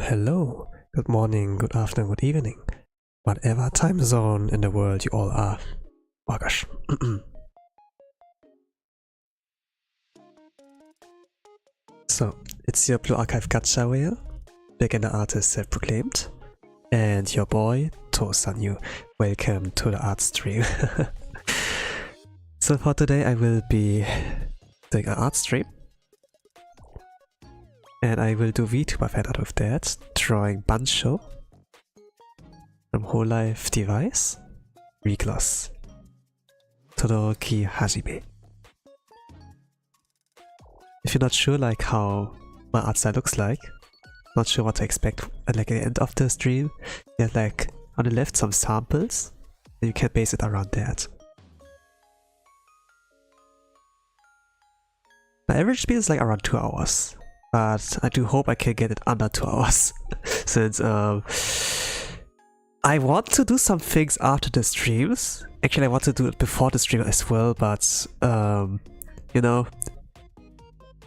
Hello, good morning, good afternoon, good evening, whatever time zone in the world you all are. Oh gosh. So, it's your Blue Archive Gacha whale, beginner artist self-proclaimed, and your boy, Tosan. Welcome to the art stream. So for today I will be doing an art stream. And I will do VTuber fan out of that, drawing Bancho from Hololive device, Regloss, Todoroki Hajime. If you're not sure like how my art style looks like, not sure what to expect like at the end of the stream, you have like on the left some samples, and you can base it around that. My average speed is like around 2 hours. But I do hope I can get it under 2 hours, since I want to do some things after the streams. Actually, I want to do it before the stream as well, but you know,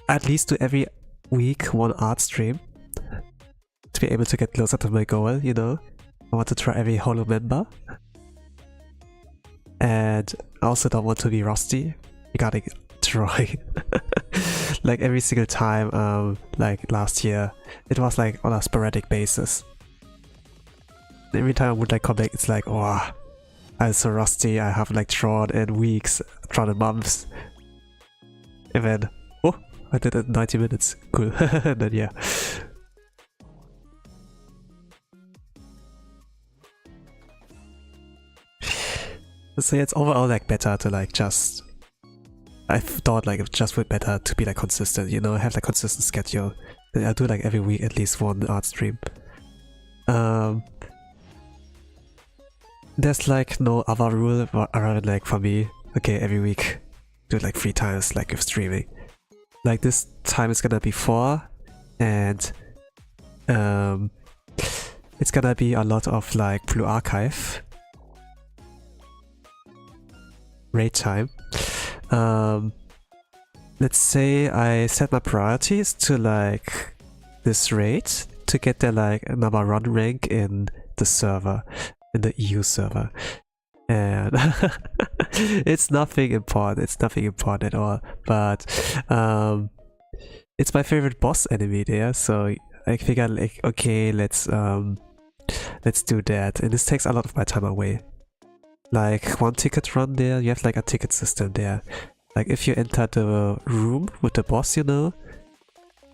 at least do every week one art stream to be able to get closer to my goal, you know. I want to try every holo member, and I also don't want to be rusty regarding drawing. Like every single time, like last year, it was like on a sporadic basis. Every time I would like come back, it's like, oh, I'm so rusty, I haven't like drawn in weeks, drawn in months. And then, oh, I did it in 90 minutes, cool. And then yeah. So yeah, it's overall like better to like just, I thought like it just would better to be like consistent, you know, have like consistent schedule. I do like every week at least one art stream. There's like no other rule around like for me, okay, every week do it like 3 times like with streaming. Like this time is gonna be 4, and it's gonna be a lot of like Blue Archive raid time. Let's say I set my priorities to like this raid to get there like a number 1 rank in the server, in the EU server, and it's nothing important. It's nothing important at all. But it's my favorite boss enemy there, so I figured like, okay, let's do that, and this takes a lot of my time away. Like 1 ticket run there, you have like a ticket system there. Like if you enter the room with the boss, you know,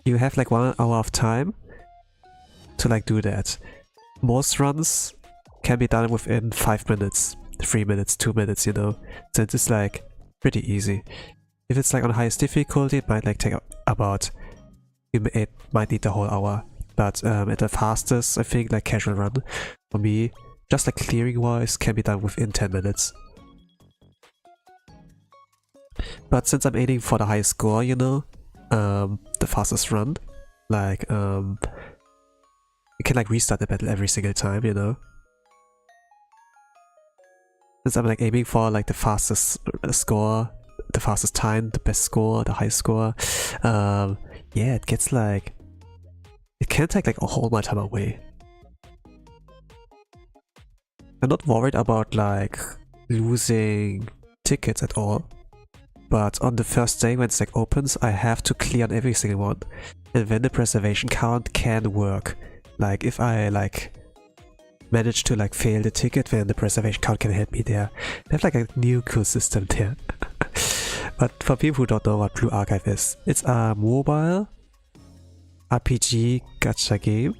you have like 1 hour of time to like do that. Most runs can be done within 5 minutes, 3 minutes, 2 minutes, you know. So it's just like pretty easy. If it's like on highest difficulty, it might like take about, it might need the whole hour. But at the fastest, I think like casual run for me, just like clearing wise, can be done within 10 minutes. But since I'm aiming for the highest score, you know, the fastest run, like, you can like restart the battle every single time, you know. Since I'm like aiming for like the fastest score, the fastest time, the best score, the highest score, yeah, it gets like, it can take like a whole my time away. I'm not worried about like losing tickets at all, but on the first day when Stack opens, I have to clear on every single one, and then the preservation count can work. Like if I like manage to like fail the ticket, then the preservation count can help me there. They have like a new cool system there. But for people who don't know what Blue Archive is, it's a mobile RPG gacha game,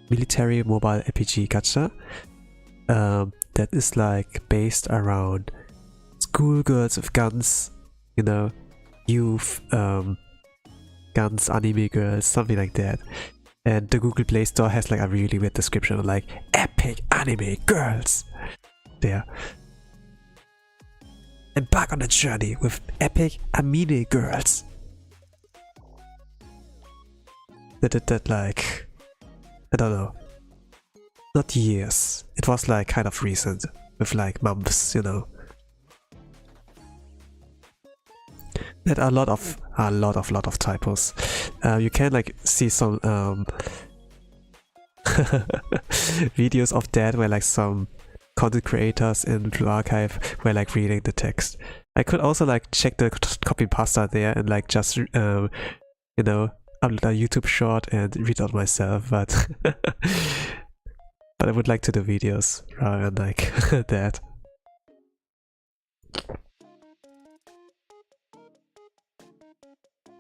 military mobile RPG gacha, that is like based around schoolgirls with guns, you know, youth, guns, anime girls, something like that. And the Google Play Store has like a really weird description of like epic anime girls there. Embark on a journey with epic anime girls. That like, I don't know, not years. It was like kind of recent, with like months, you know. There are a lot of typos. You can like see some videos of that where like some content creators in Blue Archive were like reading the text. I could also like check the copy pasta there and like just you know, upload a YouTube short and read out myself, but but I would like to do videos rather than like that.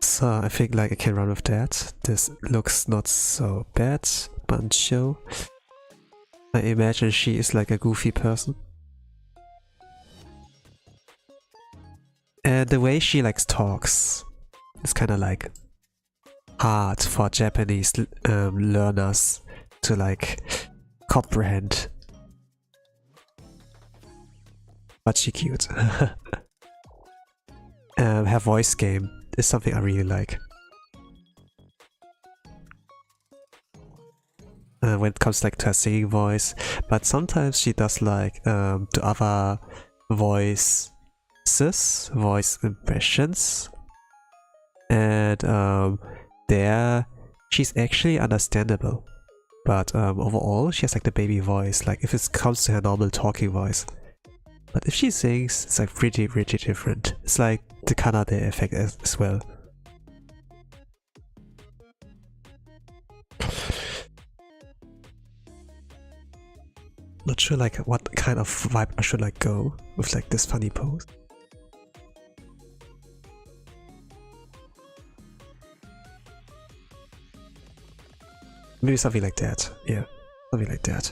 So I think like I can run with that. This looks not so bad. Bancho. I imagine she is like a goofy person. And the way she like talks is kind of like hard for Japanese learners to like comprehend. But she cute. Her voice game is something I really like. When it comes like to her singing voice, but sometimes she does like the other voice impressions, and there she's actually understandable, but overall she has like the baby voice, like if it comes to her normal talking voice. But if she sings, it's like pretty different. It's like the Kanade effect as well. Not sure like what kind of vibe I should like go with like this funny pose. Maybe something like that. Yeah, something like that.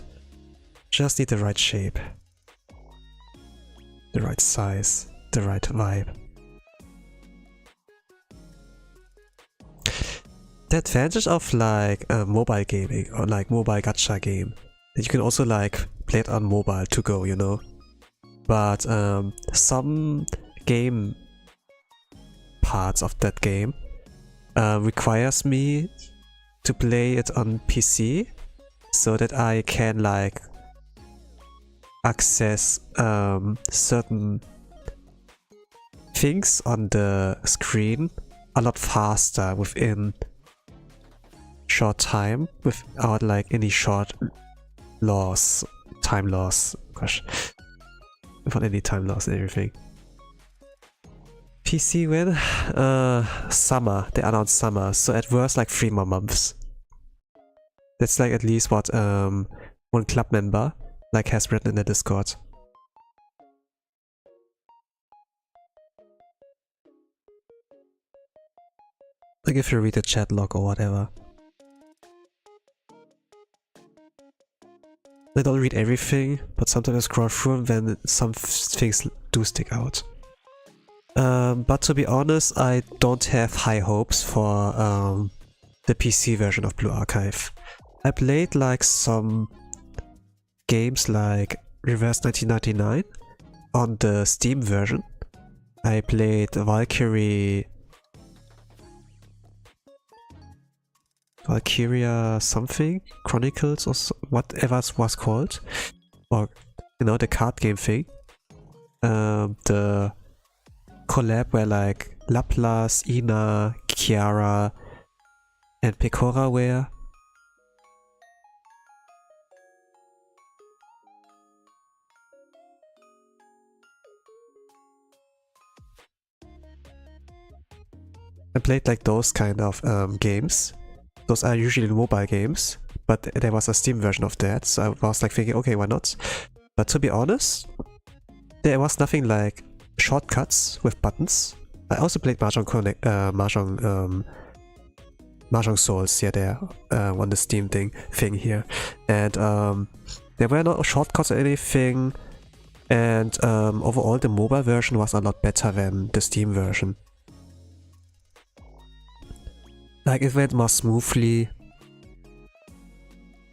Just need the right shape, the right size, the right vibe. The advantage of like mobile gaming or like mobile gacha game, that you can also like play it on mobile to go, you know. But some game parts of that game requires me to play it on PC so that I can like access certain things on the screen a lot faster within short time without like any time loss, gosh, without any time loss and everything. PC when? Summer, they announced summer, so at worst like 3 more months. That's like at least what one club member like has written in the Discord. Like if you read the chat log or whatever. I don't read everything, but sometimes I scroll through and then some things do stick out. But to be honest, I don't have high hopes for the PC version of Blue Archive. I played like some games like Reverse 1999 on the Steam version, I played Valkyria something, Chronicles or whatever it was called, or you know, the card game thing. The collab where like Laplace, Ina, Kiara, and Pecora were. I played like those kind of games. Those are usually mobile games, but there was a Steam version of that, so I was like thinking, okay, why not? But to be honest, there was nothing like shortcuts with buttons. I also played Mahjong Souls, yeah, there on the Steam thing here, and there were no shortcuts or anything, and overall the mobile version was a lot better than the Steam version. Like, it went more smoothly.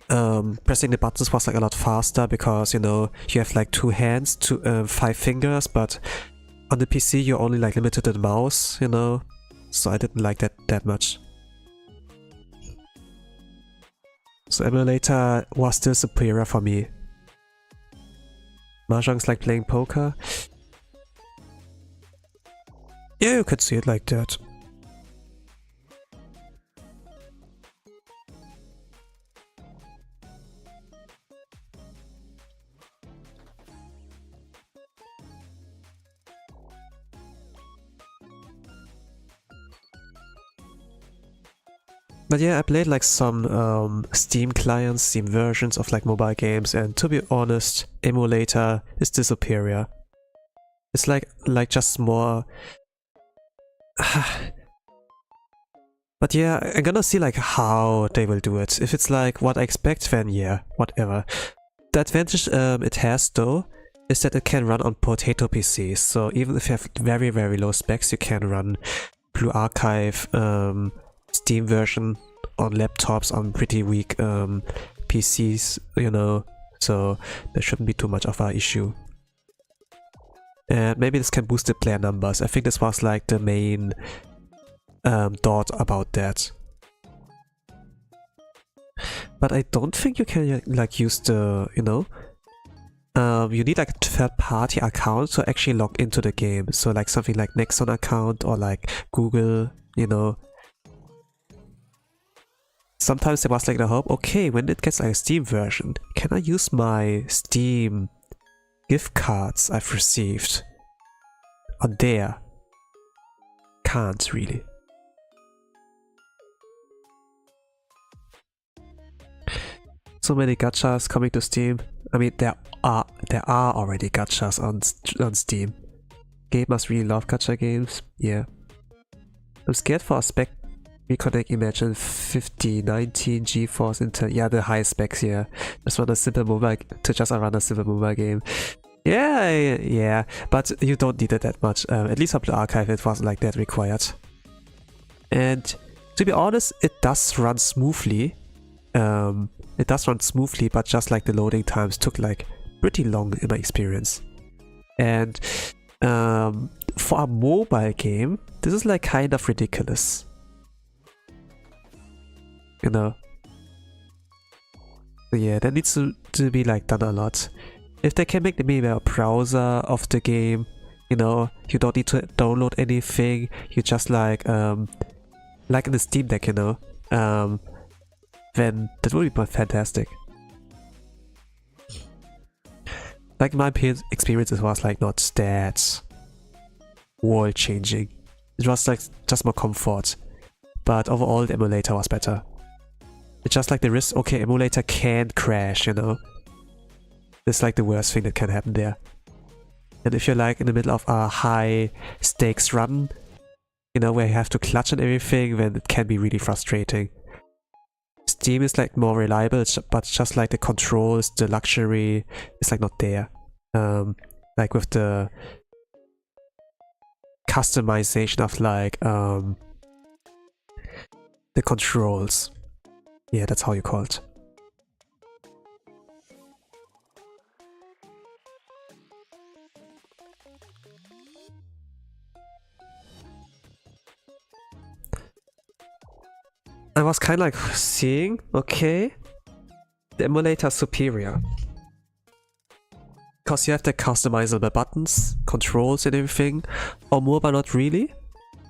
Pressing the buttons was like a lot faster because, you know, you have like 2 hands, 5 fingers, but on the PC you're only like limited to the mouse, you know, so I didn't like that much. So emulator was still superior for me. Mahjong's like playing poker. Yeah, you could see it like that. But yeah, I played like some Steam clients, Steam versions of like mobile games, and to be honest, emulator is still superior. It's like just more. But yeah, I'm gonna see like how they will do it. If it's like what I expect, then yeah, whatever. The advantage it has though is that it can run on potato PCs. So even if you have very low specs, you can run Blue Archive Steam version on laptops on pretty weak PCs, you know, so there shouldn't be too much of an issue. And maybe this can boost the player numbers. I think this was like the main thought about that. But I don't think you can like use the, you know, you need like a third-party account to actually log into the game. So like something like Nexon account or like Google, you know. Sometimes there was like the hope, okay, when it gets like a Steam version, can I use my Steam gift cards I've received on there? Can't really. So many gachas coming to Steam. I mean, there are already gachas on Steam. Gamers really love gacha games. Yeah. I'm scared for a spec Reconnect Imagine 5019 GeForce Intel. Yeah, the high specs here. Just want a simple mobile to run a simple mobile game. Yeah, but you don't need it that much. At least up the archive, it wasn't like that required. And to be honest, it does run smoothly. But just like the loading times took like pretty long in my experience. And for a mobile game, this is like kind of ridiculous. You know? So yeah, that needs to be like done a lot. If they can make maybe a browser of the game, you know, you don't need to download anything, you just like in the Steam Deck, you know, then that would be fantastic. Like my experience, it was like not that world changing. It was like just more comfort. But overall the emulator was better. It's just like the risk, okay, emulator can crash, you know. It's like the worst thing that can happen there. And if you're like in the middle of a high stakes run, you know, where you have to clutch and everything, then it can be really frustrating. Steam is like more reliable, but just like the controls, the luxury is like not there. Like with the customization of like the controls. Yeah, that's how you call it. I was kind of like seeing, okay, the emulator is superior. Because you have the customizable buttons, controls and everything. On mobile not really,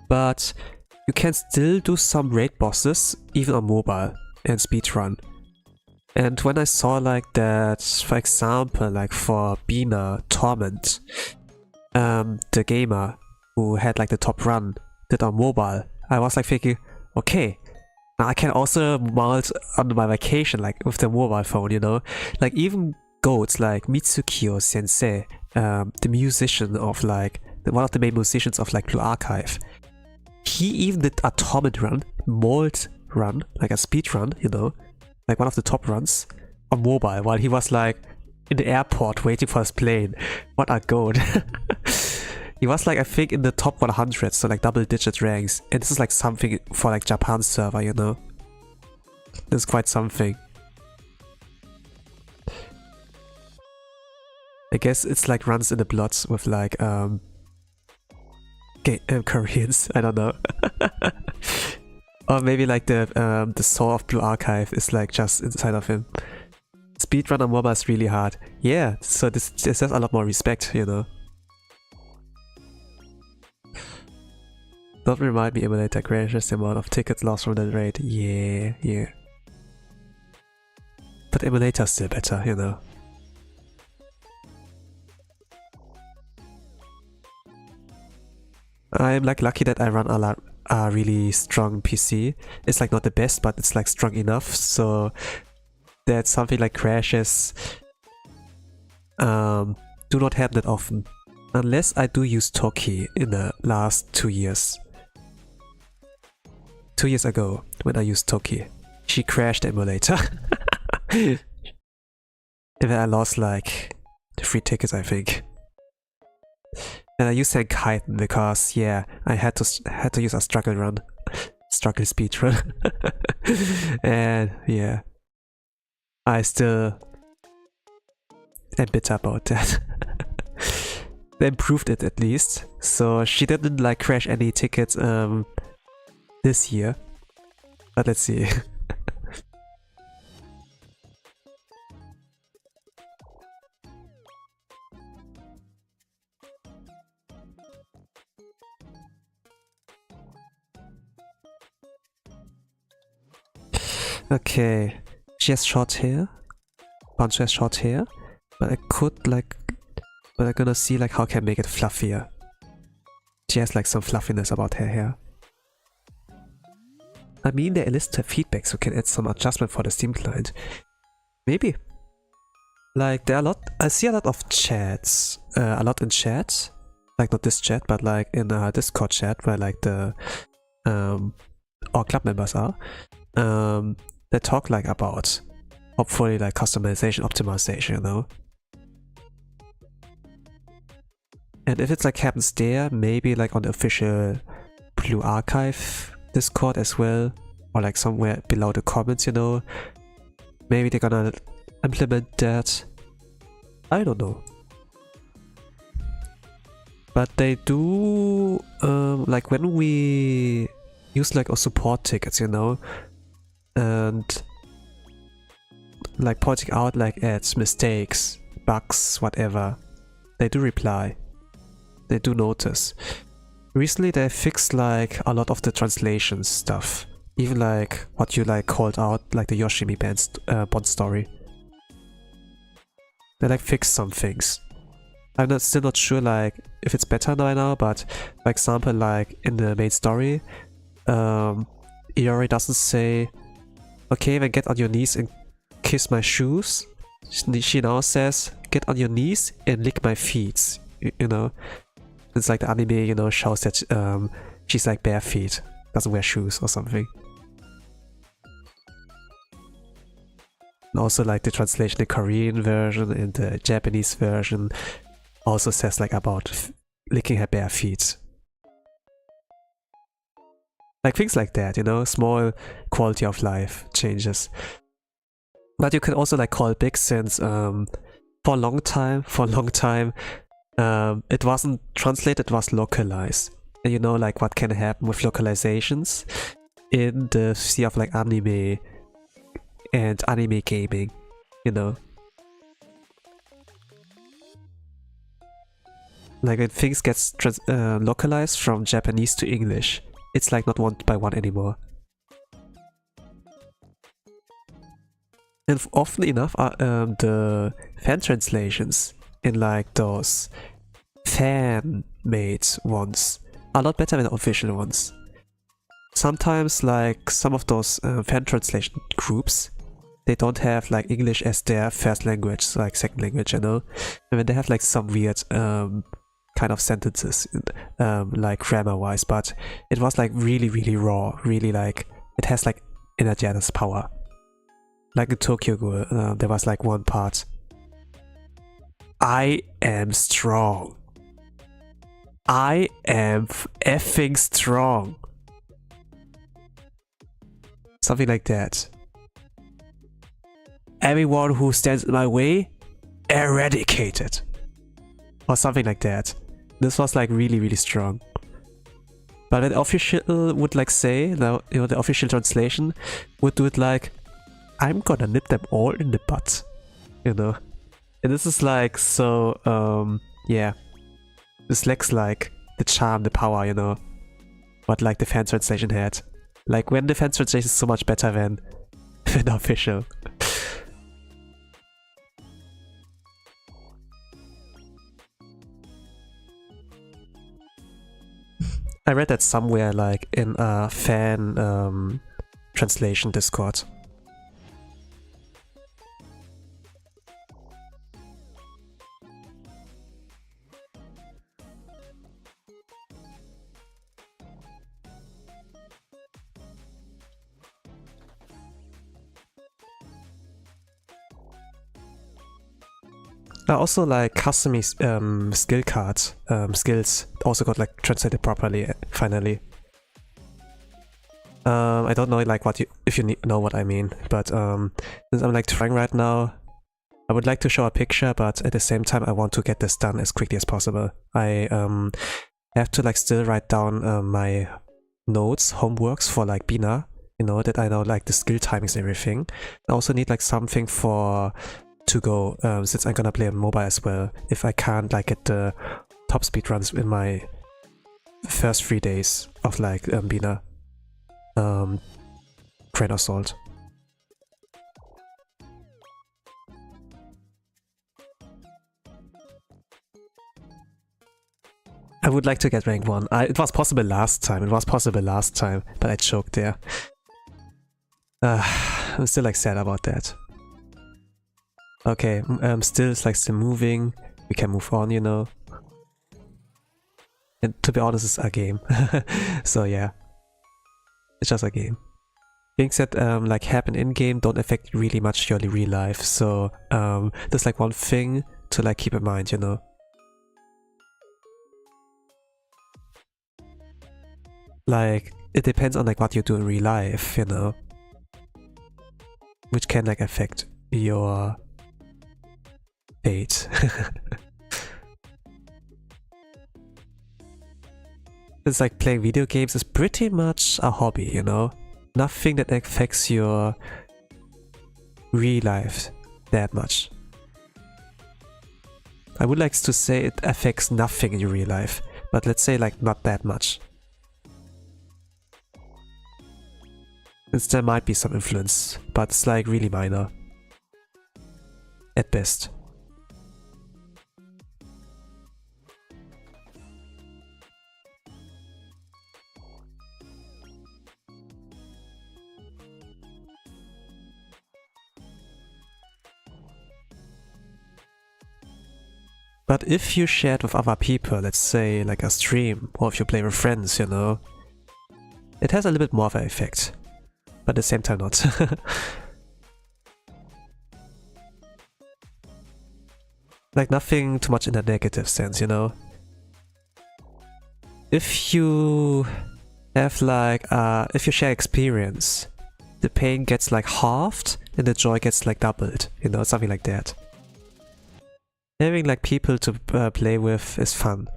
but you can still do some raid bosses even on mobile and speedrun. And when I saw like that, for example, like for Bina Torment, the gamer who had like the top run did on mobile, I was like thinking, okay, now I can also mount on my vacation like with the mobile phone, you know? Like even goats like Mitsukio Sensei, the musician of like, one of the main musicians of like Blue Archive, he even did a torment run, mold run, like a speed run, you know? Like one of the top runs on mobile while he was like in the airport waiting for his plane. What a goat. He was like, I think, in the top 100, so like double-digit ranks. And this is like something for like Japan server, you know? This is quite something. I guess it's like runs in the blood with like Koreans, I don't know. Or maybe like the soul of Blue Archive is like just inside of him. Speedrun on mobile is really hard. Yeah, so this has a lot more respect, you know. Don't remind me emulator crashes the amount of tickets lost from that raid. Yeah. But emulator is still better, you know. I'm like lucky that I run a really strong PC. It's like not the best, but it's like strong enough so that something like crashes do not happen that often. Unless I do use Toki in the last 2 years. 2 years ago, when I used Toki, she crashed the emulator. And then I lost like 3 tickets, I think. And I used kyatto because yeah, I had to use a struggle speed run. And yeah, I still am bitter about that. They improved it at least, so she didn't like crash any tickets this year. But let's see. Okay, she has short hair. Bancho has short hair, but I could like, but I'm gonna see like how can I make it fluffier. She has like some fluffiness about her hair. I mean, there is feedback, so can add some adjustment for the Steam client. Maybe. Like there are a lot. I see a lot of chats, a lot in chat. Like not this chat, but like in a Discord chat where like the our club members are. They talk like about hopefully like customization, optimization, you know. And if it's like happens there, maybe like on the official Blue Archive Discord as well, or like somewhere below the comments, you know. Maybe they're gonna implement that. I don't know. But they do like when we use like our support tickets, you know, and like pointing out like ads, mistakes, bugs, whatever, they do reply. They do notice. Recently they fixed like a lot of the translation stuff. Even like what you like called out, like the Yoshimi bond story. They like fixed some things. I'm still not sure like if it's better now, but for example like in the main story, Iori doesn't say, okay, then get on your knees and kiss my shoes. She now says, get on your knees and lick my feet. You know, it's like the anime, you know, shows that she's like bare feet, doesn't wear shoes or something. And also like the translation, the Korean version and the Japanese version also says like about licking her bare feet. Like things like that, you know, small quality of life changes. But you can also like call big since for a long time, it wasn't translated, it was localized. And you know like what can happen with localizations. in the sphere of like anime and anime gaming, you know. Like when things gets localized from Japanese to English, it's like not one by one anymore. And often enough, the fan translations in like those fan-made ones are a lot better than the official ones. Sometimes like some of those fan translation groups, they don't have like English as their first language, like second language, you know? And when they have like some weird kind of sentences, like grammar-wise, but it was like really raw, really like, it has like Indiana's power. Like in Tokyo Ghoul, there was like one part. I am strong. I am effing strong. Something like that. Everyone who stands in my way, eradicated. Or something like that. This was like really strong. But the official would like say, you know, the official translation would do it like, I'm gonna nip them all in the butt, you know. And this is like so, yeah. This lacks like the charm, the power, you know, what like the fan translation had. Like when the fan translation is so much better than the official. I read that somewhere like in a fan translation Discord. Also like custom skill cards, skills also got like translated properly finally. I don't know like what if you know what I mean, but since I'm like trying right now, I would like to show a picture, but at the same time I want to get this done as quickly as possible. I have to like still write down my notes, homeworks for like Bina, you know, that I know like the skill timings and everything. I also need like something for to go, since I'm gonna play on mobile as well, if I can't like get the top speed runs in my first 3 days of like Bina Grain of Salt. I would like to get rank 1. It was possible last time, but I choked there. I'm still like sad about that. Okay, still it's like still moving. We can move on, you know. And to be honest, it's a game. So yeah, it's just a game. Things that like happen in game don't affect really much your real life. So there's like one thing to like keep in mind, you know. Like it depends on like what you do in real life, you know, which can like affect your fate. It's like playing video games is pretty much a hobby, you know? Nothing that affects your real life that much. I would like to say it affects nothing in your real life, but let's say like not that much. Since there might be some influence, but it's like really minor. At best. But if you share it with other people, let's say like a stream, or if you play with friends, you know, it has a little bit more of an effect, but at the same time not. Like nothing too much in a negative sense, you know. If you have like, if you share experience, the pain gets like halved and the joy gets like doubled, you know, something like that. Having like people to play with is fun.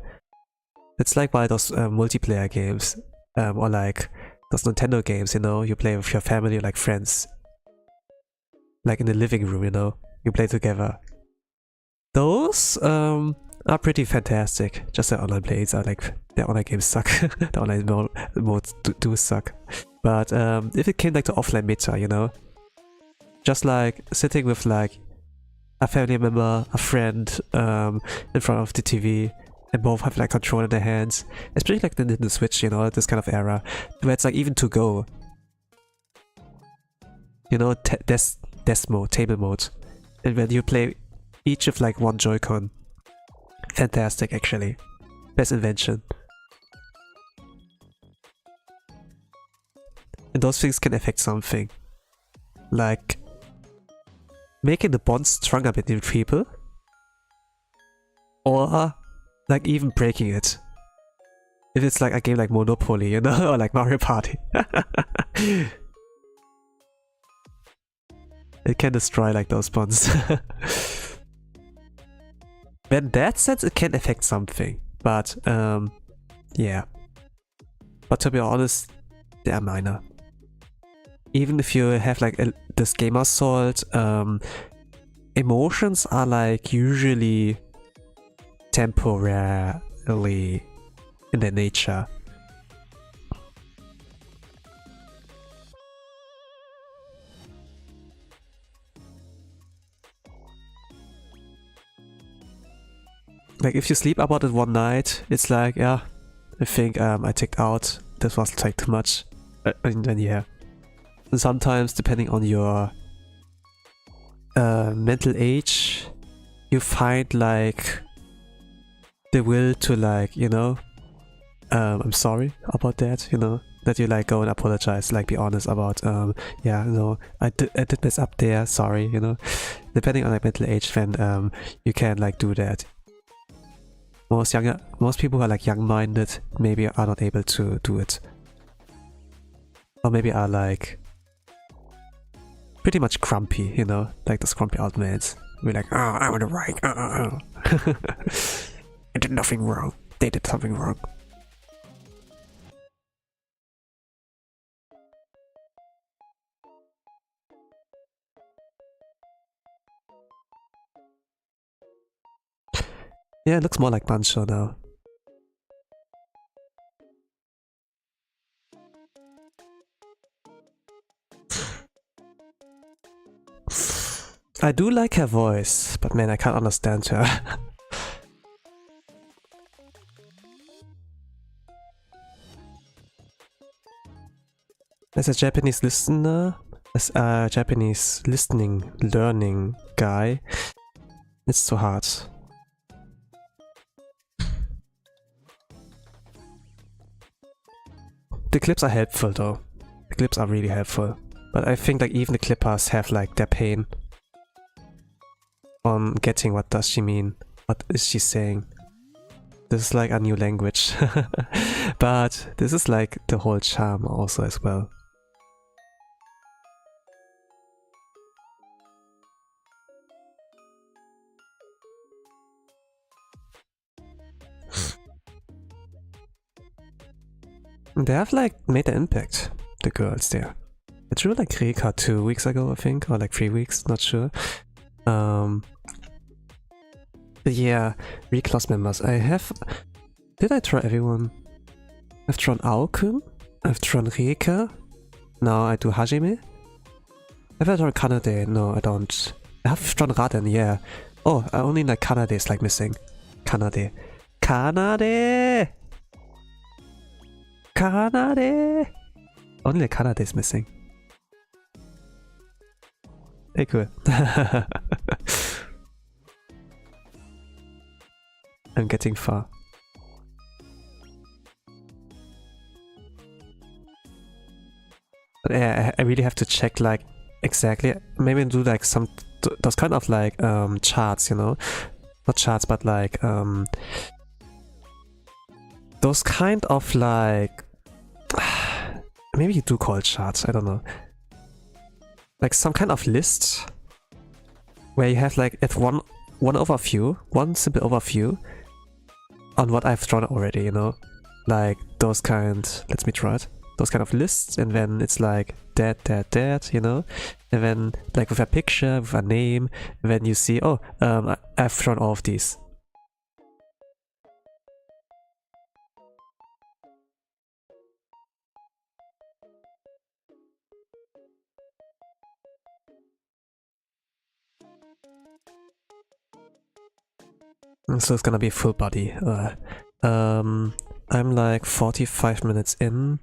It's like one of those multiplayer games, or like those Nintendo games, you know, you play with your family, like friends. Like in the living room, you know, you play together. Those are pretty fantastic. Just the online plays are like, the online games suck. The online modes do suck. But if it came like to offline meta, you know, just like sitting with like a family member, a friend in front of the TV, and both have like control in their hands, especially like the Nintendo Switch, you know, this kind of era, where it's like even to go. You know, desk mode, table mode, and when you play each of like one Joy-Con. Fantastic, actually. Best invention. And those things can affect something. Like making the bond stronger between people. Or like even breaking it. If it's like a game like Monopoly, you know, or like Mario Party. It can destroy like those bonds. In that sense, it can affect something, but yeah. But to be honest, they are minor. Even if you have like this game assault, emotions are like usually temporarily in their nature. Like if you sleep about it one night, it's like, yeah, I think I ticked out, this was like too much, and then yeah. And sometimes, depending on your mental age, you find like the will to like, you know, I'm sorry about that, you know, that you like go and apologize, like be honest about, yeah, no, I did mess up there, sorry, you know. Depending on like mental age, then you can like do that. Most people who are like young-minded maybe are not able to do it. Or maybe are like pretty much grumpy, you know, like those grumpy old men. We're like, oh, I'm on the right, I did nothing wrong. They did something wrong. Yeah, it looks more like Bancho now. I do like her voice, but man, I can't understand her. As a Japanese listener, as a Japanese learning guy, it's too hard. The clips are helpful though. The clips are really helpful. But I think like even the clippers have like their pain on getting what does she mean, what is she saying. This is like a new language. But this is like the whole charm also as well. They have like made an impact, the girls there. I drew like Reka 2 weeks ago, I think, or like 3 weeks, not sure. Yeah, Regloss members. I have... Did I draw everyone? I've drawn Aokun, I've drawn Reka, now I do Hajime. Have I drawn Kanade? No, I don't. I have drawn Raden, yeah. Oh, only like Kanade is like missing. Kanade. Kanade! Kanade! Only the Kanade is missing. Hey, cool. I'm getting far. But yeah, I really have to check like exactly. Maybe do like some those kind of like charts, you know, not charts, but like those kind of like maybe you do call it charts. I don't know. Like some kind of list where you have like at one overview, one simple overview on what I've drawn already, you know, like those kind. Let me try it. those kind of lists, and then it's like that, you know, and then like with a picture, with a name, and then you see, oh, I've thrown all of these. So it's gonna be full body. I'm like 45 minutes in.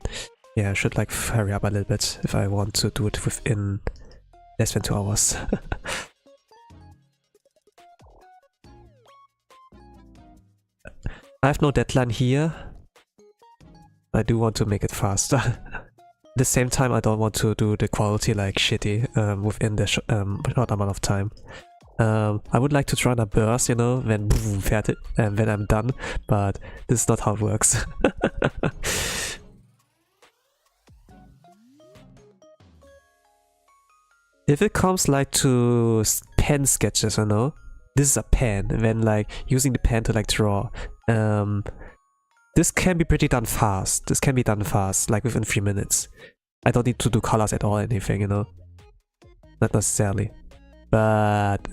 Yeah, I should like hurry up a little bit if I want to do it within less than 2 hours. I have no deadline here. I do want to make it faster. At the same time, I don't want to do the quality like shitty within the short amount of time. I would like to run a burst, you know, then boom, fertig, and then I'm done, but this is not how it works. If it comes like to pen sketches, you know, this is a pen, and then like using the pen to like draw, this can be pretty done fast. This can be done fast, like within 3 minutes. I don't need to do colors at all, anything, you know, not necessarily. But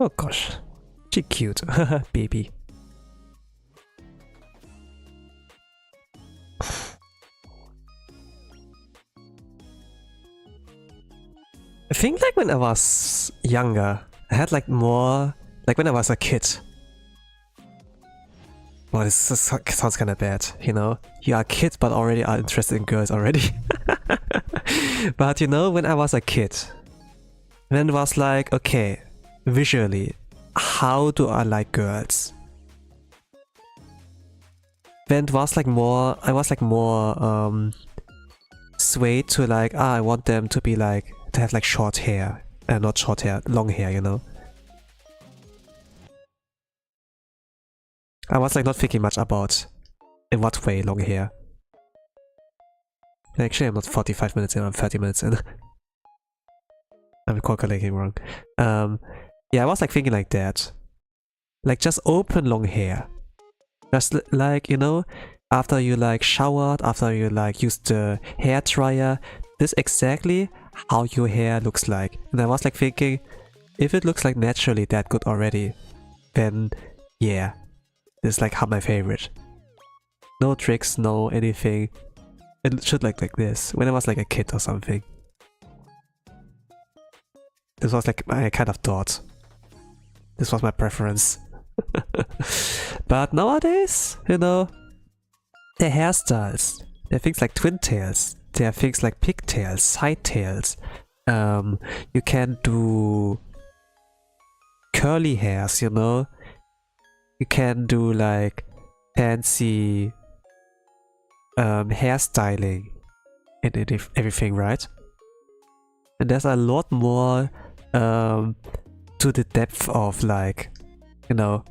oh gosh, she cute, baby. I think like when I was younger, I had like more, like when I was a kid. Well, this sounds kind of bad, you know? You are a kid but already are interested in girls already. But you know, when I was a kid, then it was like, okay, visually, how do I like girls? Then it was like more, I was like more swayed to like, I want them to be like, to have like short hair, not short hair, long hair, you know? I was like not thinking much about in what way long hair. Actually, I'm not 45 minutes in, I'm 30 minutes in. I'm calculating wrong. Yeah, I was like thinking like that. Like just open long hair. Just like, you know, after you like showered, after you like used the hair dryer, this is exactly how your hair looks like. And I was like thinking, if it looks like naturally that good already, then yeah, this is like how my favorite. No tricks, no anything. It should look like this, when I was like a kid or something. This was like my kind of thought. This was my preference. But nowadays, you know, their hairstyles, there are things like twin tails, there are things like pigtails, side tails. You can do curly hairs, you know. You can do like fancy hairstyling and everything, right? And there's a lot more to the depth of like, you know,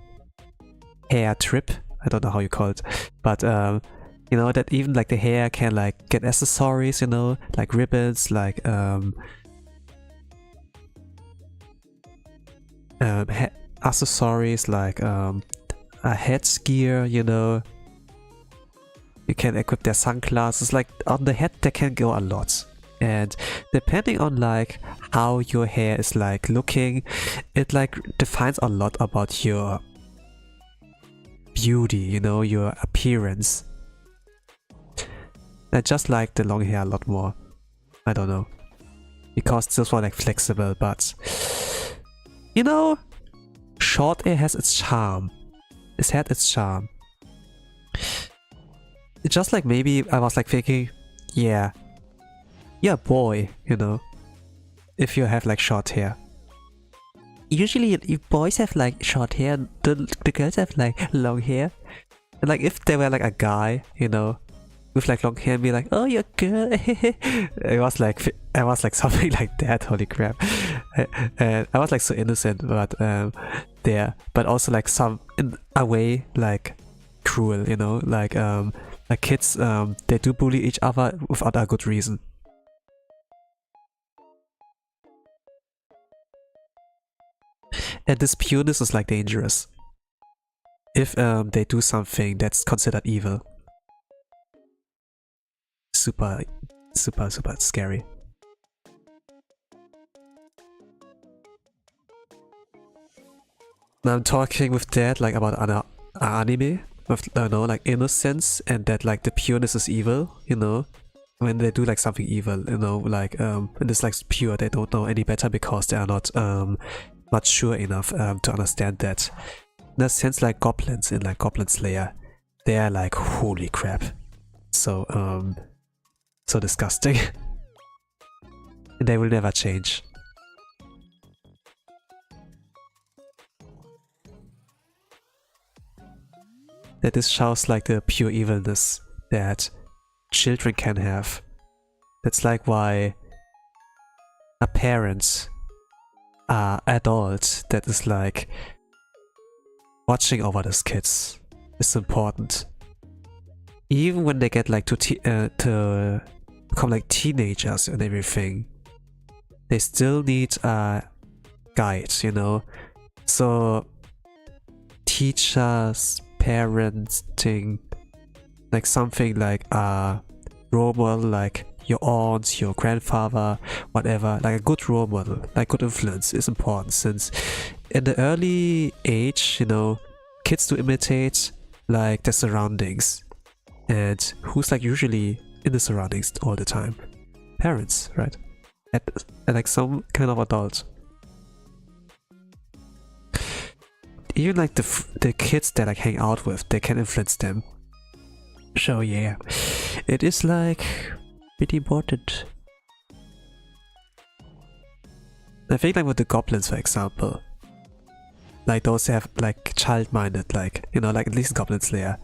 hair trip. I don't know how you call it, but you know, that even like the hair can like get accessories, you know, like ribbons, like accessories like a headgear, you know. You can equip their sunglasses, like on the head they can go a lot. And depending on like how your hair is like looking, it like defines a lot about your beauty, you know, your appearance. I just like the long hair a lot more. I don't know. Because this one like flexible, but you know, short hair has its charm. It had its charm. It's just like maybe I was like thinking, yeah, you're a boy, you know, if you have like short hair. Usually if boys have like short hair, the girls have like long hair. And like if they were like a guy, you know, with like long hair and be like, oh, you're good. I was like something like that, holy crap. And I was like so innocent, but there, but also like some in a way like cruel, you know, like kids they do bully each other without a good reason. And this pureness is like dangerous if they do something that's considered evil. Super scary. Now I'm talking with that like about an anime with like innocence, and that like the pureness is evil, you know, when they do like something evil, you know, like and it's like pure, they don't know any better because they are not mature enough to understand that. In a sense, like goblins in like Goblin Slayer, they are like holy crap, so disgusting. And they will never change. That this shows like the pure evilness that children can have. That's like why a parent, adult that is like watching over these kids is important. Even when they get like to become like teenagers and everything, they still need a guide, you know. So teachers, parenting, like something like a role model, like your aunt, your grandfather, whatever, like a good role model, like good influence is important, since in the early age, you know, kids do imitate like their surroundings. And who's like usually in the surroundings all the time? Parents, right? And like some kind of adult. Even like the kids that like hang out with, they can influence them. So yeah, it is like pretty important. I think like with the goblins, for example, like those have like child-minded, like, you know, like at least Goblin Slayer,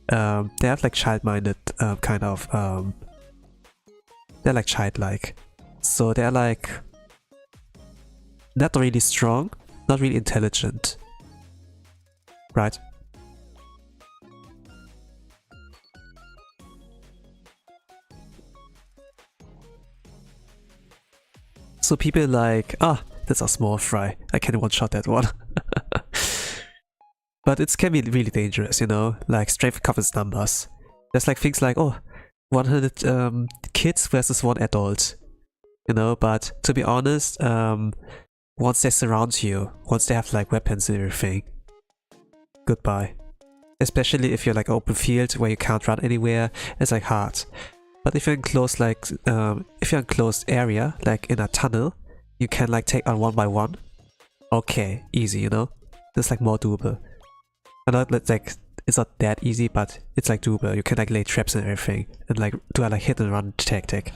they have like child-minded kind of they're like childlike, so they're like not really strong, not really intelligent, right? So people like, ah, that's a small fry, I can one-shot that one. But it can be really dangerous, you know, like strength covers numbers. There's like things like, oh, 100 kids versus 1 adult, you know, but to be honest, once they surround you, once they have like weapons and everything, goodbye. Especially if you're like open field where you can't run anywhere, it's like hard. But if you're in close, like, if you're in closed area, like in a tunnel, you can like take on 1 by 1. Okay, easy, you know? It's like more doable. And not like, it's not that easy, but it's like doable. You can like lay traps and everything, and like do a like hit and run tactic.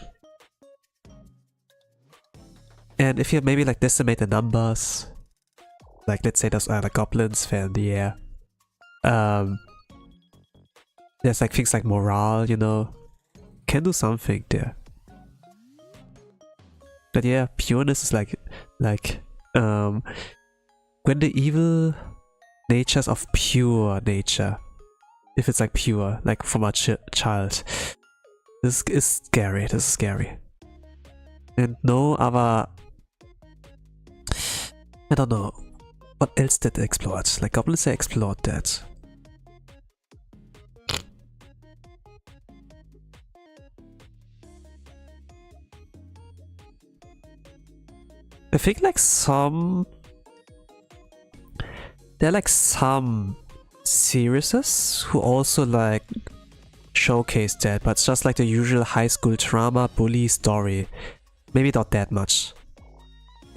And if you maybe like decimate the numbers, like let's say those are like goblins, then yeah. There's like things like morale, you know, can do something there. But yeah, pureness is like when the evil natures of pure nature, if it's like pure, like from a child, this is scary. This is scary. And no other, I don't know, what else did they explore? Like Goblins, they explored that. I think like there are like some series who also like showcase that, but it's just like the usual high school drama bully story. Maybe not that much.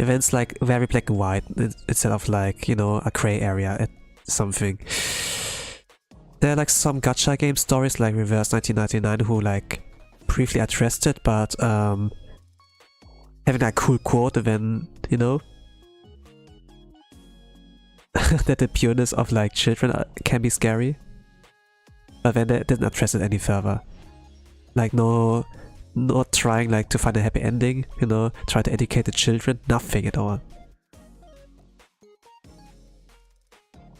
Events like very black and white instead of like, you know, a gray area at something. There are like some gacha game stories like Reverse 1999 who like briefly addressed it, but having a cool quote when, you know, that the pureness of like children can be scary. But then they didn't address it any further. Like no, not trying like to find a happy ending, you know, try to educate the children, nothing at all.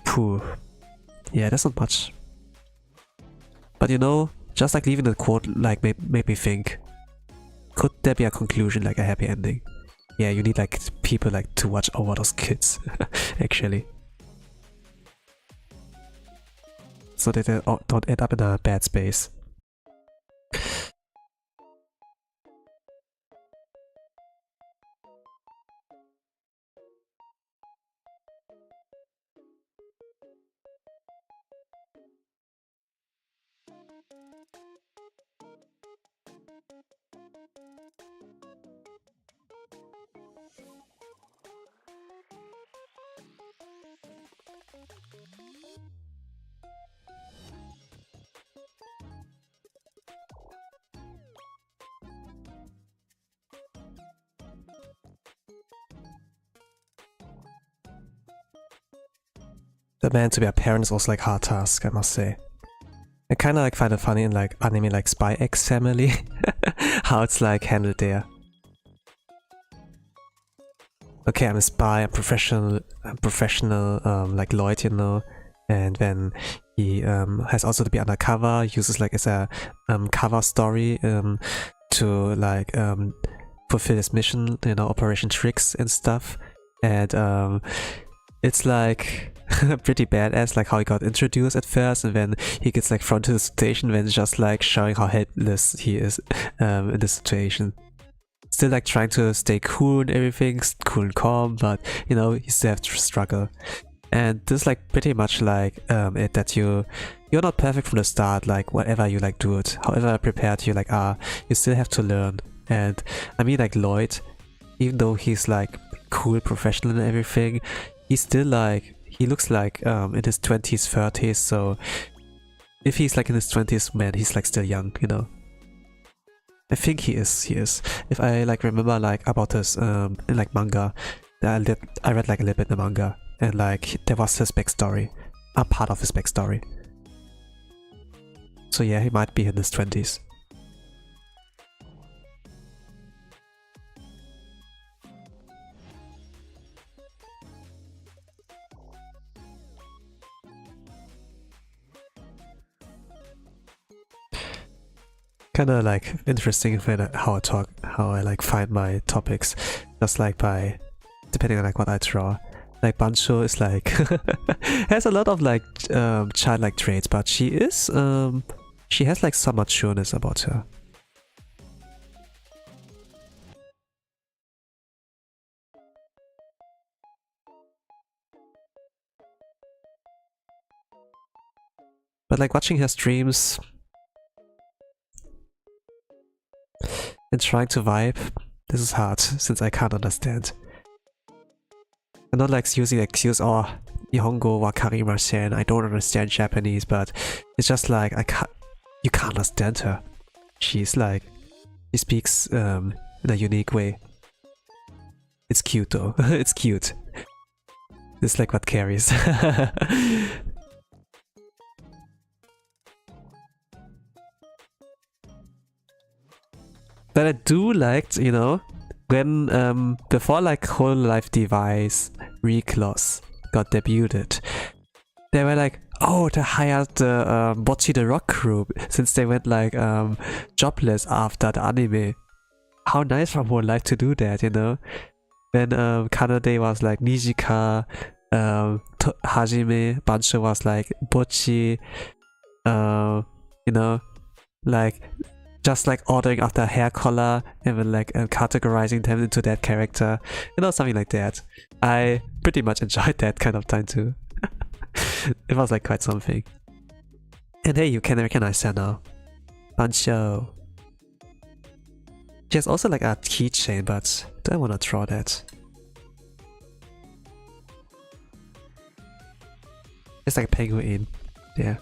Phew. Yeah, that's not much. But you know, just like leaving the quote like made me think, could there be a conclusion, like a happy ending? Yeah, you need like people like to watch over those kids, actually. So that they don't end up in a bad space. The man to be a parent is also like hard task, I must say. I kinda like find it funny in like anime like Spy X Family, how it's like handled there. Okay, I'm a spy, I'm professional like Lloyd, you know, and then he has also to be undercover, uses like as a cover story to like fulfill his mission, you know, Operation Tricks and stuff, and it's like pretty badass, like how he got introduced at first, and then he gets like thrown to the situation when just like showing how helpless he is in this situation. Still like trying to stay cool and everything, cool and calm, but you know, you still have to struggle. And this is like pretty much like it that you're not perfect from the start, like whatever you like do it, however prepared you like are, you still have to learn. And I mean like Lloyd, even though he's like cool, professional and everything, he's still like, he looks like in his 20s, 30s, so if he's like in his 20s, man, he's like still young, you know. I think he is. If I like remember like about this in like manga, I read like a little bit in the manga, and like there was his backstory, a part of his backstory. So yeah, he might be in his 20s. Kinda like interesting when how I like find my topics, just like by depending on like what I draw. Like Bancho is like has a lot of like childlike traits, but she is she has like some matureness about her. But like watching her streams and trying to vibe, this is hard since I can't understand. I'm not like using the excuse, oh, Nihongo wa karimasen, I don't understand Japanese, but it's just like you can't understand her. She's like, she speaks in a unique way. It's cute though, it's cute. It's like what carries. But I do like, you know, when before like Hololive device Regloss got debuted, they were like, oh, they hired the Bocchi the Rock crew since they went like jobless after the anime. How nice from Hololive to do that, you know? When Kanade was like Nijika, Hajime, Bancho was like Bocchi, you know, like just like ordering after hair color and then like categorizing them into that character, you know, something like that. I pretty much enjoyed that kind of time too. It was like quite something. And hey, you can recognize her now. Bancho. She has also like a keychain, but don't want to draw that. It's like a penguin. Yeah.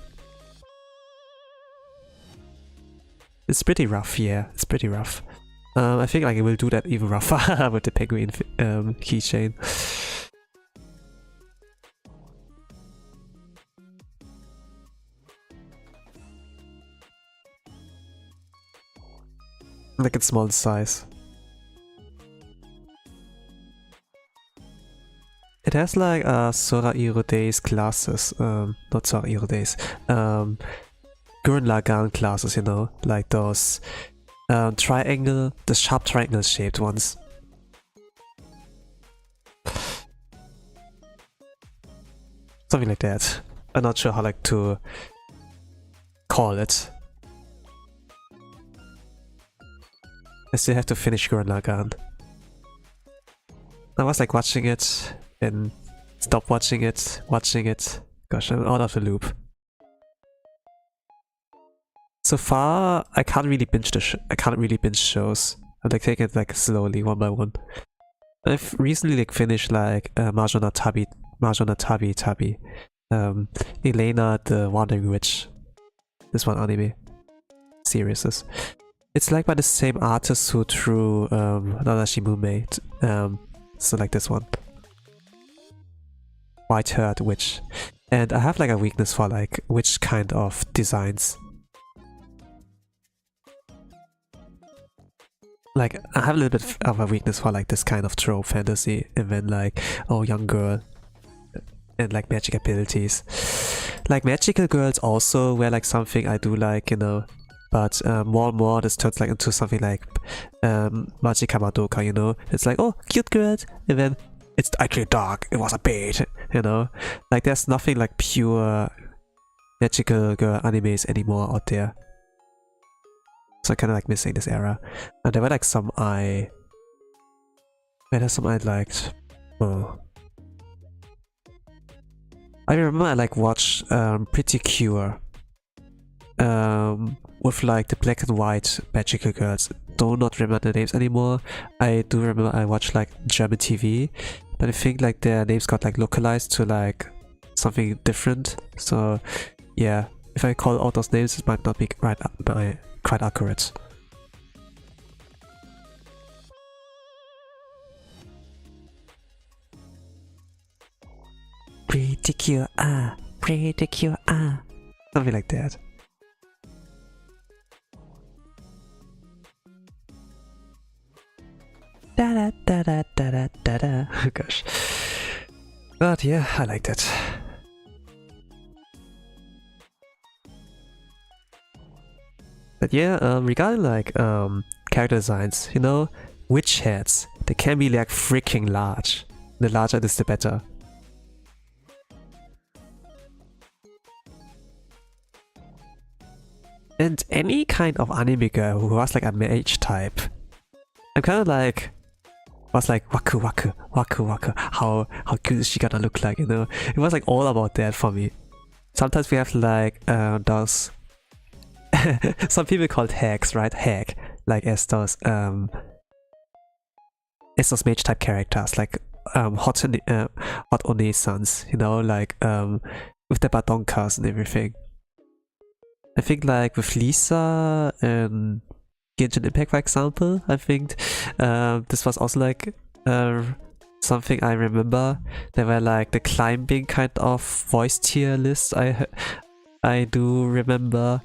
It's pretty rough, yeah. It's pretty rough. I think like it will do that even rougher with the penguin keychain. Like it's small in size. It has like Sora Irode's classes, not Sora Irode's, Gurren Lagann classes, you know, like those the sharp triangle shaped ones. Something like that. I'm not sure how like to call it. I still have to finish Gurren Lagann. I was like watching it and stop watching it. Gosh, I'm out of the loop. So far, I can't really binge shows. I'm like taking it like slowly, one by one. I've recently like finished like Mahjong no Tabi, Elena the Wandering Witch. This one anime series is. It's like by the same artist who drew Nanashi Mume. So like this one. White-haired witch. And I have like a weakness for like witch kind of designs. Like I have a little bit of a weakness for like this kind of trope fantasy, and then like, oh, young girl and like magic abilities. Like magical girls also were like something I do like, you know. But more and more this turns like into something like Magica Madoka, you know. It's like, oh, cute girl, and then it's actually dark, it was a bait, you know. Like there's nothing like pure magical girl animes anymore out there. So I kinda like missing this era. And there were like some I liked. Oh. I remember I like watched Pretty Cure. With like the black and white magical girls. Do not remember the names anymore. I do remember I watched like German TV, but I think like their names got like localized to like something different. So yeah, if I call out those names, it might not be quite accurate. Pretty cute, something like that. Da da da da da da da da. Oh gosh. But yeah, I liked it. But yeah, regarding like character designs, you know, witch heads, they can be like freaking large. The larger it is, the better. And any kind of anime girl who has like a mage type, I'm kind of like, was like waku, how cute is she gonna look like, you know? It was like all about that for me. Sometimes we have like those some people called hags, right? Hag, like as those mage type characters, like hot onesans, you know, like with the badonkas and everything. I think like with Lisa and Genshin Impact, for example, I think this was also like something I remember. There were like the climbing kind of voice tier lists I do remember,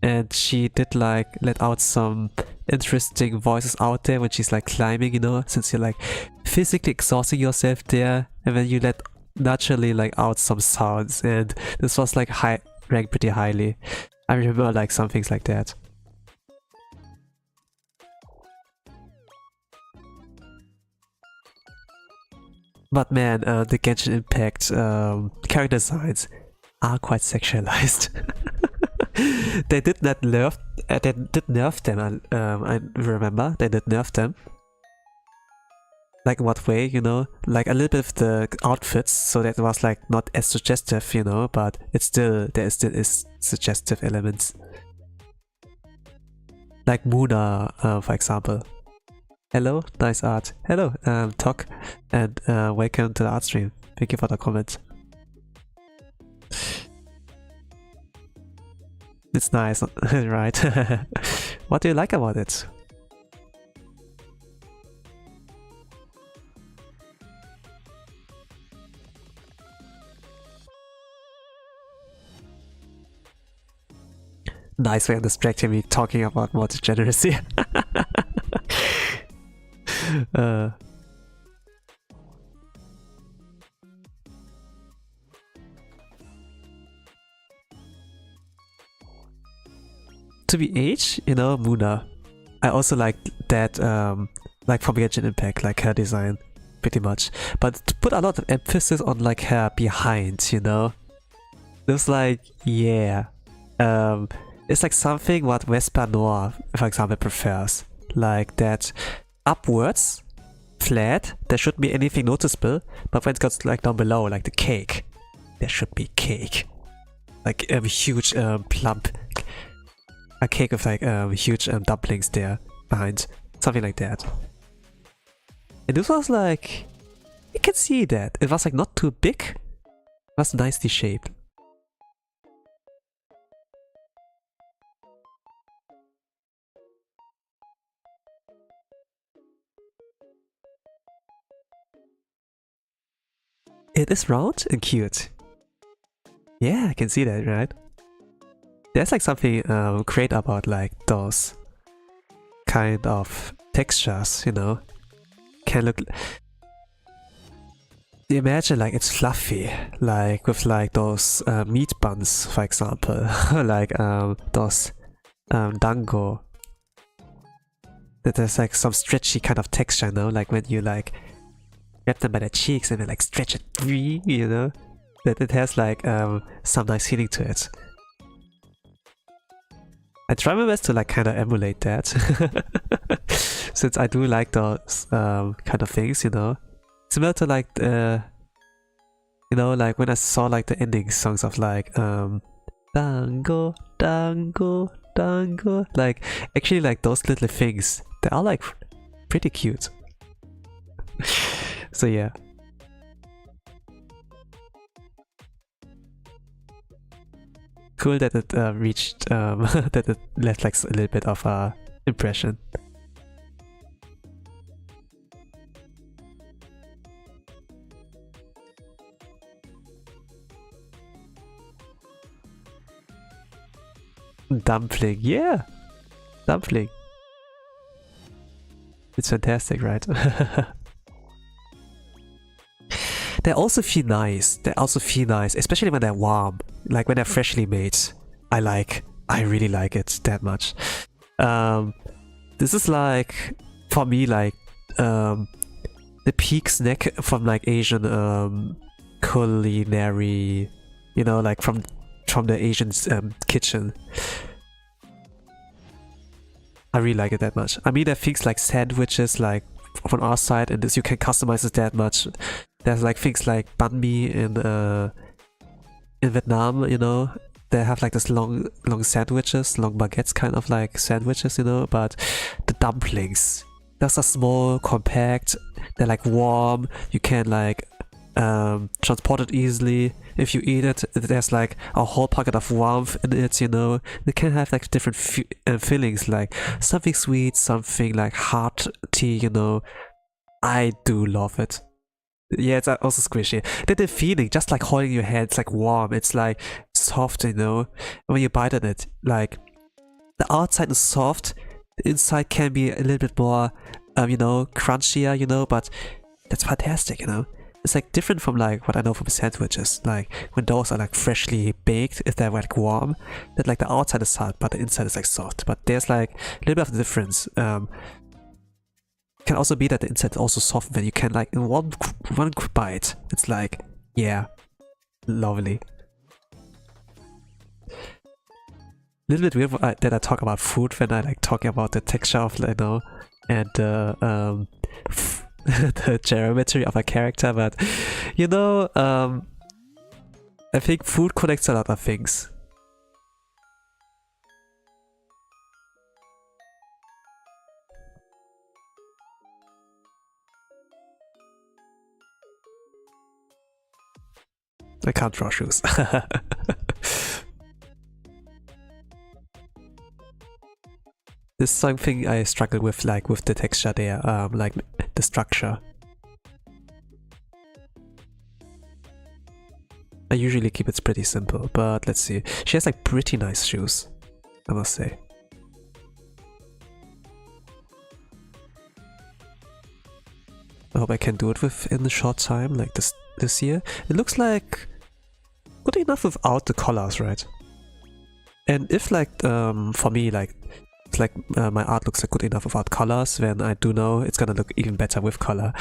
and she did like let out some interesting voices out there when she's like climbing, you know, since you're like physically exhausting yourself there, and then you let naturally like out some sounds, and this was like ranked pretty highly. I remember like some things like that. But man, the Genshin Impact character designs are quite sexualized. They did not nerf. They did nerf them. I remember they did nerf them. Like in what way, you know? Like a little bit of the outfits, so that it was like not as suggestive, you know. But it's still there still is suggestive elements. Like Muna, for example. Hello, nice art. Hello, Tok, and welcome to the art stream. Thank you for the comment. It's nice, right? What do you like about it? Nice way of distracting me talking about more degeneracy. To be age, you know, Muna. I also like that, like from Genshin Impact, like her design, pretty much. But to put a lot of emphasis on like her behind, you know? It was like, yeah. It's like something what Vespa Noir, for example, prefers. Like that upwards, flat, there shouldn't be anything noticeable, but when it goes like down below, like the cake, there should be cake. Like a huge plump, a cake with like huge dumplings there behind, something like that. And this was like, you can see that. It was like not too big, it was nicely shaped. It is round and cute. Yeah, I can see that, right? There's like something great about like those kind of textures, you know? Can look... Imagine like it's fluffy, like with like those meat buns, for example, like those dango. That there's like some stretchy kind of texture, you know? Like when you like grab them by the cheeks and then like stretch it, you know? That it has like some nice feeling to it. I try my best to like kind of emulate that, since I do like those kind of things, you know. Similar to like you know, like when I saw like the ending songs of like dango, dango, dango, like actually like those little things, they are like pretty cute. So yeah. Cool that it reached, that it left like a little bit of a impression. Dumpling, yeah! Dumpling. It's fantastic, right? They also feel nice. They also feel nice, especially when they're warm. Like when they're freshly made. I really like it that much. This is like, for me, like the peak snack from like Asian culinary, you know, like from the Asian kitchen. I really like it that much. I mean, there are things like sandwiches, like from our side, and this you can customize it that much. There's like things like banh mi in Vietnam, you know. They have like this long sandwiches, long baguettes kind of like sandwiches, you know. But the dumplings, those are small, compact. They're like warm. You can like transport it easily. If you eat it, there's like a whole pocket of warmth in it, you know. They can have like different feelings, like something sweet, something like hearty, you know. I do love it. Yeah, it's also squishy. The feeling, just like holding your hand, it's like warm, it's like soft, you know. When you bite on it, like the outside is soft, the inside can be a little bit more, you know, crunchier, you know, but that's fantastic, you know. It's like different from like what I know from sandwiches, like when those are like freshly baked, if they're like warm, that like the outside is hard, but the inside is like soft. But there's like a little bit of a difference. Can also be that the inside is also soft when you can like in one bite. It's like, yeah, lovely. A little bit weird that I talk about food when I like talking about the texture of, you know, and the geometry of a character, but you know, I think food connects a lot of things. I can't draw shoes. This is something I struggle with, like with the texture there, like the structure. I usually keep it pretty simple, but let's see. She has like pretty nice shoes, I must say. I hope I can do it within a short time, like this year. It looks like good enough without the colors, right? And if like for me, like it's like my art looks like good enough without colors, then I do know it's gonna look even better with color.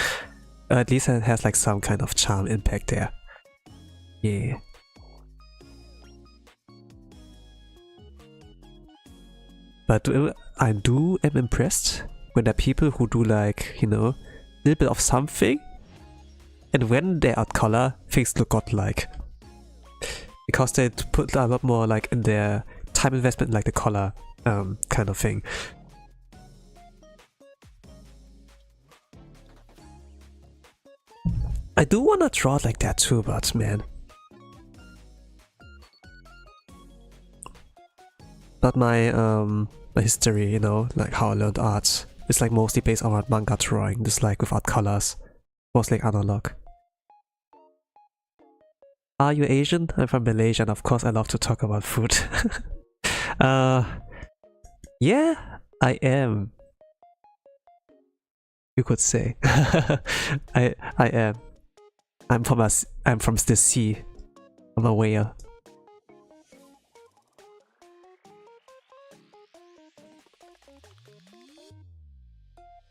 At least it has like some kind of charm impact there. Yeah. But I am impressed when there are people who do like, you know, a little bit of something, and when they add color, things look godlike. Because they put a lot more like in their time investment, like the color kind of thing. I do wanna draw it like that too, but man. But my history, you know, like how I learned art, is like mostly based on manga drawing, just like without colors, mostly like analog. Are you Asian? I'm from Malaysia, and of course I love to talk about food. Yeah, I am. You could say. I am. I'm from the sea. I'm a whale.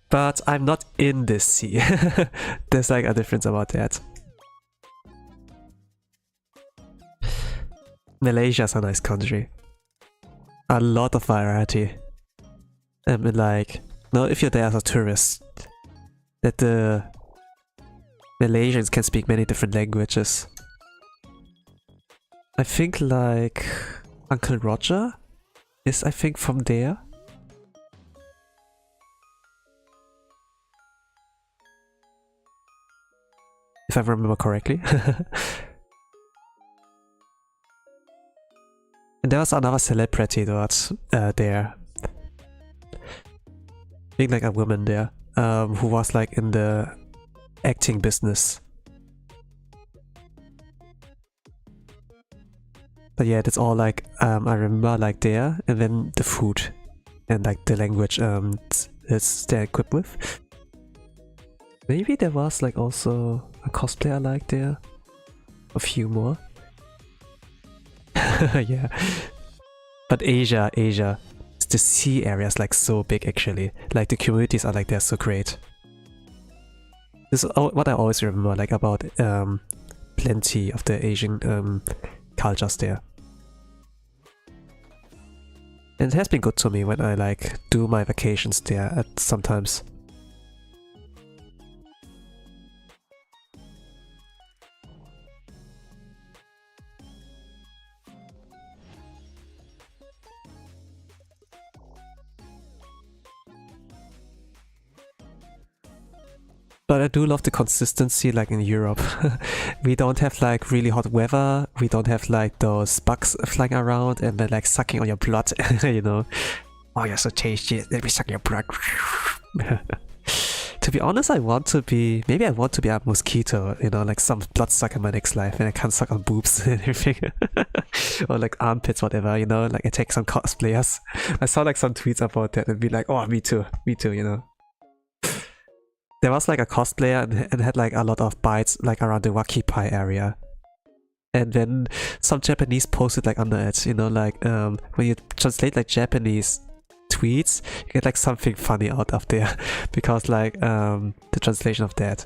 But I'm not in the sea. There's like a difference about that. Malaysia's a nice country. A lot of variety. I mean, like, no, if you're there as a tourist, that the Malaysians can speak many different languages. I think like Uncle Roger is, I think, from there. If I remember correctly. And there was another celebrity there. I think like a woman there, who was like in the acting business. But yeah, that's all like I remember like there, and then the food and like the language it's they're equipped with. Maybe there was like also a cosplayer like there, a few more. Yeah, but Asia, the sea area is like so big actually. Like the communities are like they're so great. This is what I always remember like about plenty of the Asian cultures there. And it has been good to me when I like do my vacations there at sometimes. But I do love the consistency like in Europe. We don't have like really hot weather, we don't have like those bugs flying around and then like sucking on your blood, you know. Oh, you're so tasty, let me suck your blood. To be honest, maybe I want to be a mosquito, you know, like some blood sucker in my next life, and I can't suck on boobs and everything. Or like armpits, whatever, you know, like I take some cosplayers. I saw like some tweets about that and be like, oh, me too, you know. There was like a cosplayer and had like a lot of bites like around the Wakipai area. And then some Japanese posted like under it, you know, like when you translate like Japanese tweets, you get like something funny out of there. Because like the translation of that.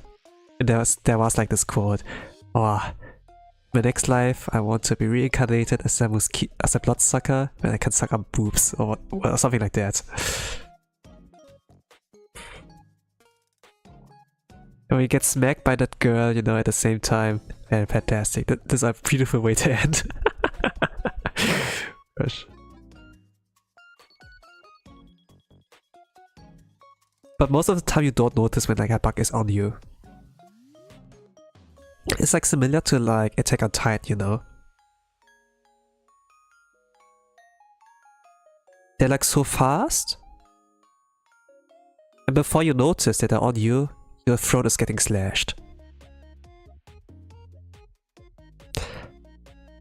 And there was like this quote, oh, my next life I want to be reincarnated as a bloodsucker when I can suck on boobs or something like that. And we get smacked by that girl, you know, at the same time. And fantastic. This is a beautiful way to end. Gosh. But most of the time you don't notice when like a bug is on you. It's like similar to like Attack on Titan, you know. They're like so fast. And before you notice that they're on you, your throat is getting slashed.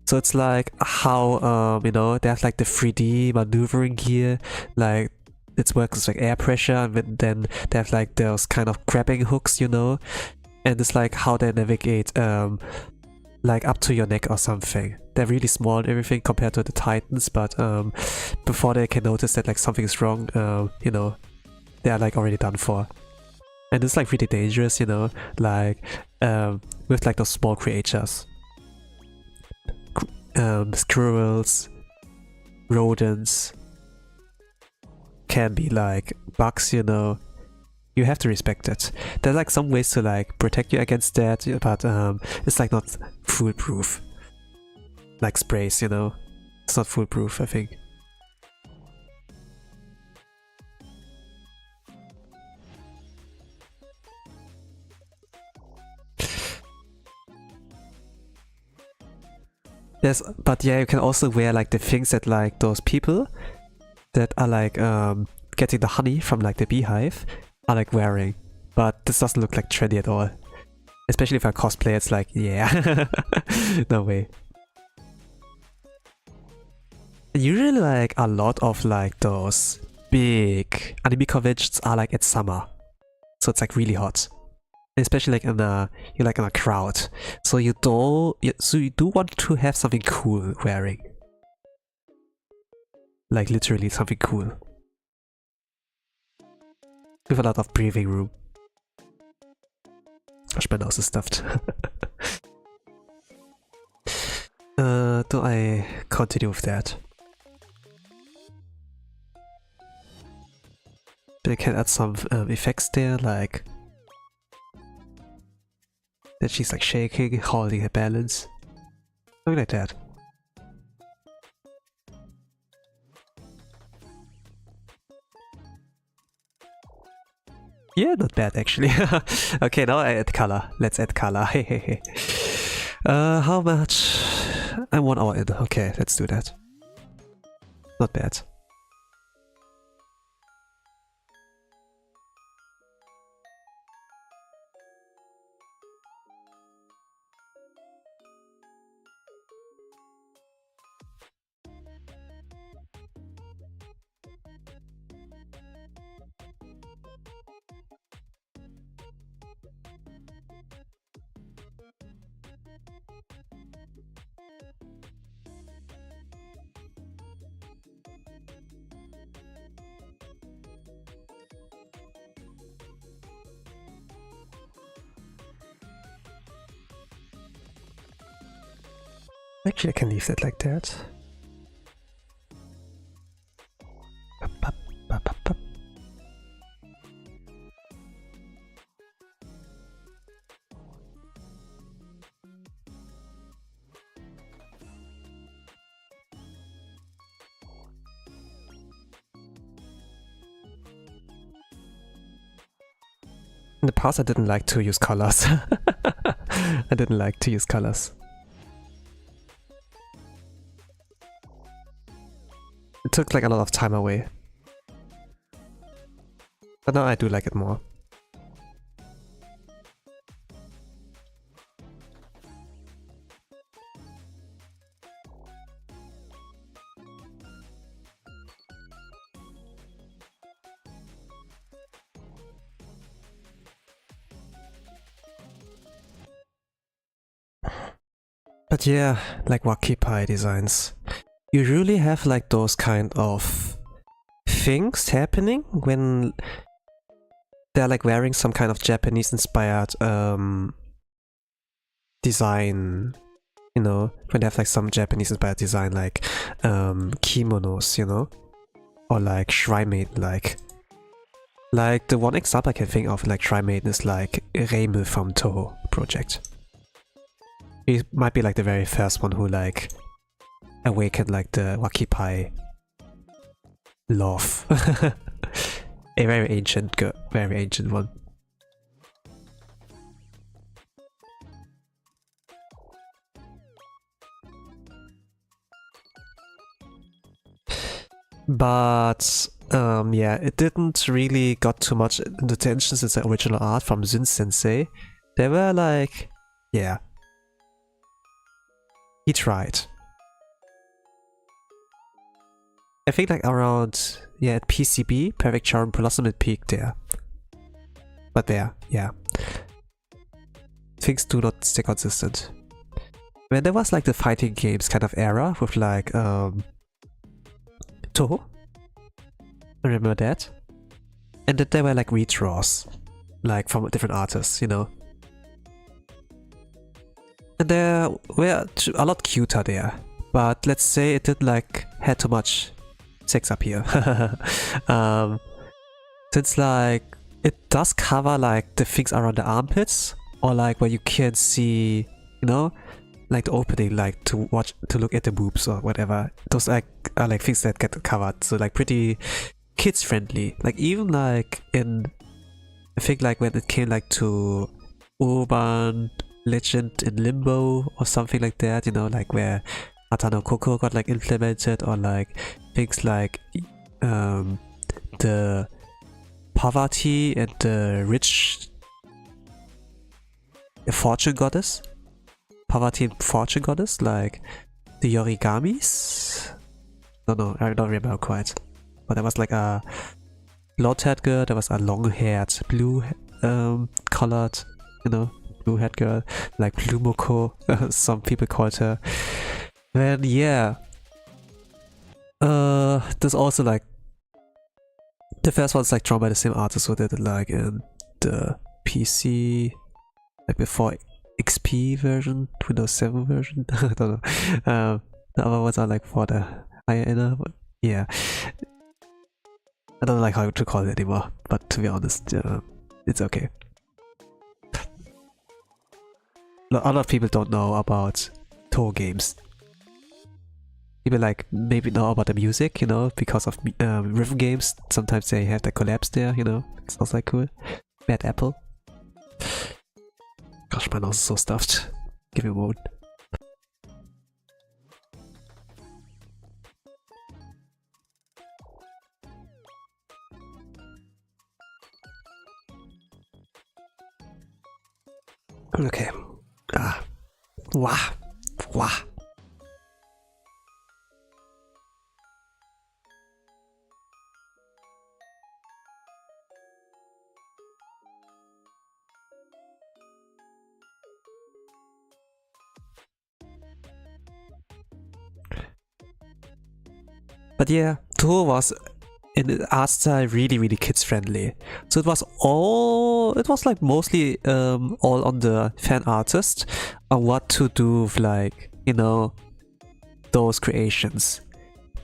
So it's like how, you know, they have like the 3D maneuvering here, like it works with like air pressure, and then they have like those kind of grabbing hooks, you know, and it's like how they navigate like up to your neck or something. They're really small and everything compared to the Titans, but before they can notice that like something is wrong, you know, they are like already done for. And it's like really dangerous, you know, like with like those small creatures. Squirrels, rodents, can be like bugs, you know. You have to respect it. There's like some ways to like protect you against that, but it's like not foolproof. Like sprays, you know. It's not foolproof, I think. But yeah, you can also wear like the things that like those people that are like getting the honey from like the beehive are like wearing. But this doesn't look like trendy at all. Especially if I cosplay, it's like, yeah, no way. And usually like a lot of like those big anime conventions are like in summer. So it's like really hot. Especially like in a you're like in a crowd, so you do want to have something cool wearing, like literally something cool with a lot of breathing room. Gosh, my nose is stuffed. Do I continue with that? I can add some effects there, like that she's like shaking, holding her balance. Something like that. Yeah, not bad actually. Okay, now I add color. Let's add color. Hey. How much? I'm 1 hour in. Okay, let's do that. Not bad. Actually, I can leave that like that. In the past, I didn't like to use colors. I didn't like to use colors. It took like a lot of time away. But now I do like it more. But yeah, like Wakipai designs. You really have like those kind of things happening when they're like wearing some kind of Japanese inspired design, you know, when they have like some Japanese inspired design like kimonos, you know, or like Shrine Maiden like the one example I can think of like Shrine Maiden is like Reimu from Toho Project. He might be like the very first one who like awakened like the Wakipai love. A very ancient one. But yeah, it didn't really got too much attention since the original art from Zun Sensei. They were like, yeah, he tried. I think like around, yeah, at PCB, Perfect Charm, Blossom and Peak there. But there, yeah. Things do not stay consistent. When there was like the fighting games kind of era with like Toho. I remember that. And then there were like redraws. Like from different artists, you know. And there were a lot cuter there. But let's say it didn't like had too much sex appeal. Since like it does cover like the things around the armpits, or like where you can see, you know, like the opening, like to look at the boobs or whatever. Those like are like things that get covered, so like pretty kids friendly. Like even like in, I think like when it came like to Urban Legend in Limbo or something like that, you know, like where Atano Koko got like implemented, or like things like the poverty and the rich fortune goddess, poverty and fortune goddess, like the Yorigamis. No, I don't remember quite, but there was like a blonde-haired girl, there was a long-haired blue colored, you know, blue-haired girl, like Plumoko, some people called her. Then yeah, there's also like the first one's like drawn by the same artist who did it like in the PC, like before XP version, Windows 7 version. I don't know. The other ones are like for the higher end, but yeah, I don't like how to call it anymore. But to be honest, it's okay. A lot of people don't know about Toho games. People like maybe know about the music, you know, because of rhythm games. Sometimes they have the collabs there, you know. It sounds like cool. Bad Apple. Gosh, my nose is so stuffed. Give me a moment. Okay. Wah. But yeah, Toho was in the art style really kids friendly. So it was like mostly all on the fan artist on what to do with like, you know, those creations.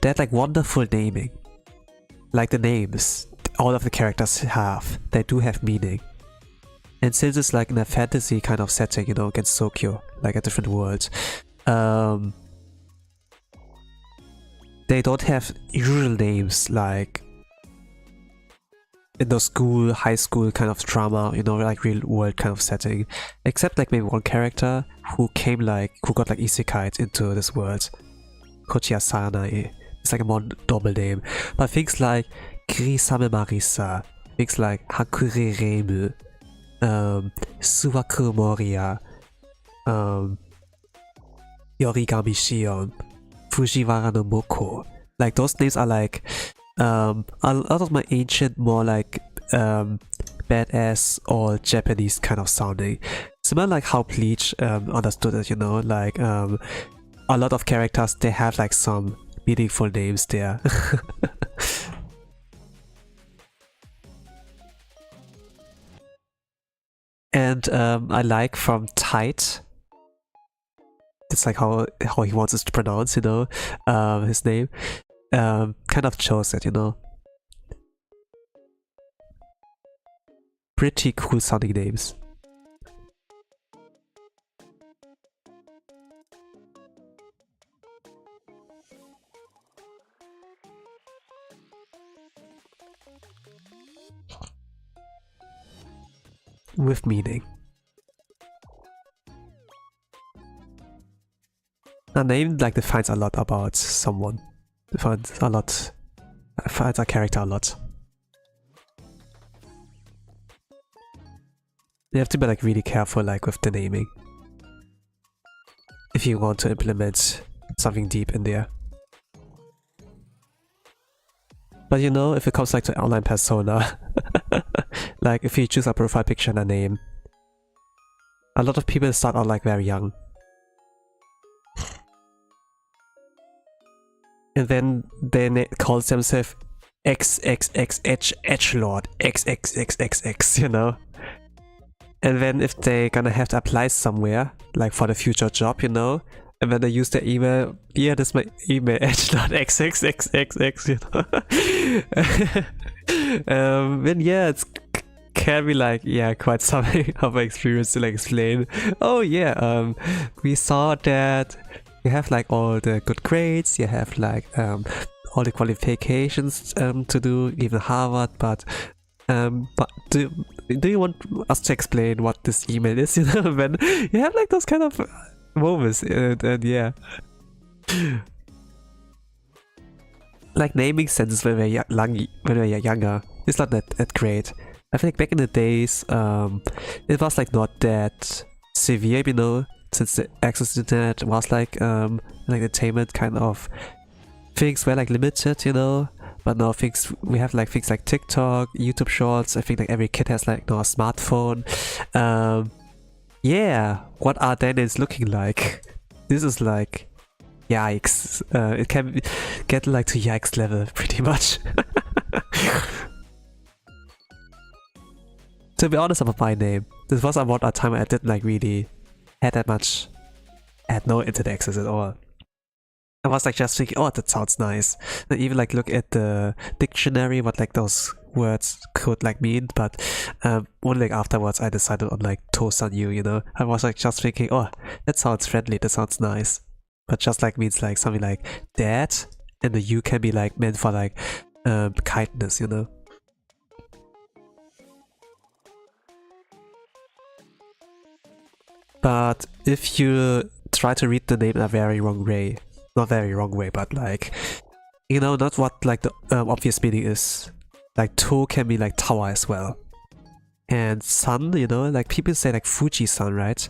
They had like wonderful naming. Like the names all of the characters have, they do have meaning. And since it's like in a fantasy kind of setting, you know, against Tokyo, like a different world, they don't have usual names like in the school, high school kind of drama, you know, like real world kind of setting. Except like maybe one character who got like isekai'd into this world. Kochiya Sanae. It's like a more normal name. But things like Kirisame Marisa, things like Hakure Reimu, Suwaku Moria, Yorigami Shion, Fujiwara no Moko. Like those names are like a lot of my ancient, more like badass or Japanese kind of sounding. Similar like how Bleach understood it, you know, like a lot of characters, they have like some meaningful names there. And I like from Tight, it's like how he wants us to pronounce, you know, his name. Kind of chose it, you know. Pretty cool sounding names. With meaning. A name like defines a lot about someone. Defines a character a lot. You have to be like really careful like with the naming if you want to implement something deep in there. But you know, if it comes like to online persona, like if you choose a profile picture and a name, a lot of people start out like very young. And then they call themselves XXXH Edgelord, XXXXX, you know? And then if they gonna have to apply somewhere, like for the future job, you know? And then they use their email, yeah, this is my email, Edgelord XXXXX, you know? Then yeah, it's can be like, yeah, quite something of an experience to like explain. Oh yeah, we saw that you have like all the good grades, you have like all the qualifications to do, even Harvard, but do you want us to explain what this email is? You know, when you have like those kind of moments, and yeah, like naming sentences when we're younger, it's not that great. I think back in the days, it was like not that severe, you know, since the access to the internet was like entertainment kind of things were like limited, you know. But now we have like things like TikTok, YouTube Shorts. I think like every kid has like now a smartphone. Yeah, what are their names looking like? This is like yikes. It can get like to yikes level pretty much. To be honest about my name, this was about a time I didn't like really had that much, had no internet access at all. I was like just thinking, oh, that sounds nice. And even like look at the dictionary, what like those words could like mean. But only like afterwards I decided on like Tosan-yu, you know. I was like just thinking, oh, that sounds friendly, that sounds nice. But just like means like something like dad, and the U can be like meant for like kindness, you know. But if you try to read the name in a very wrong way, not very wrong way, but like, you know, not what like the obvious meaning is. Like To can be like tower as well. And sun, you know, like people say like Fuji-san, right?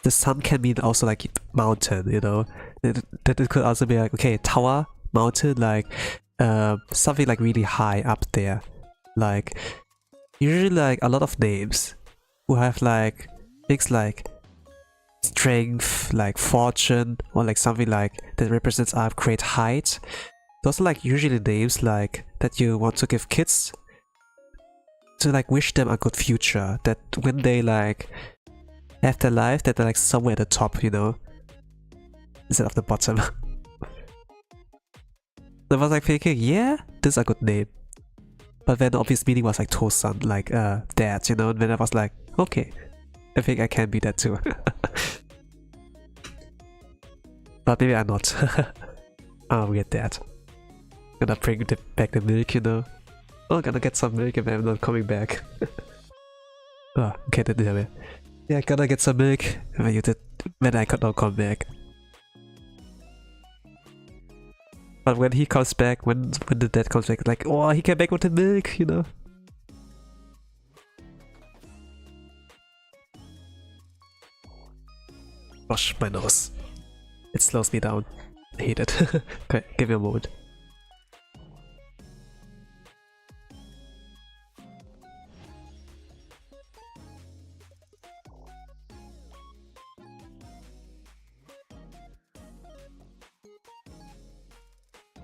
The sun can mean also like mountain, you know. That it could also be like, okay, tower, mountain, like something like really high up there. Like usually like a lot of names who have like things like strength, like fortune, or like something like that represents our great height. Those are like usually names like that you want to give kids to like wish them a good future, that when they like have their life, that they're like somewhere at the top, you know, instead of the bottom. I was like thinking, yeah, this is a good name. But then the obvious meaning was like Tosan, like dad, you know, and then I was like, okay, I think I can be that too. But maybe I'm not. I'll get that. Gonna bring back the milk, you know. Oh, gonna get some milk and I'm not coming back. Oh, okay, that did it. Yeah, gonna get some milk when I could not come back. But when he comes back, when the dad comes back, like, oh, he came back with the milk, you know. Gosh, my nose. It slows me down. I hate it. Okay, give me a moment.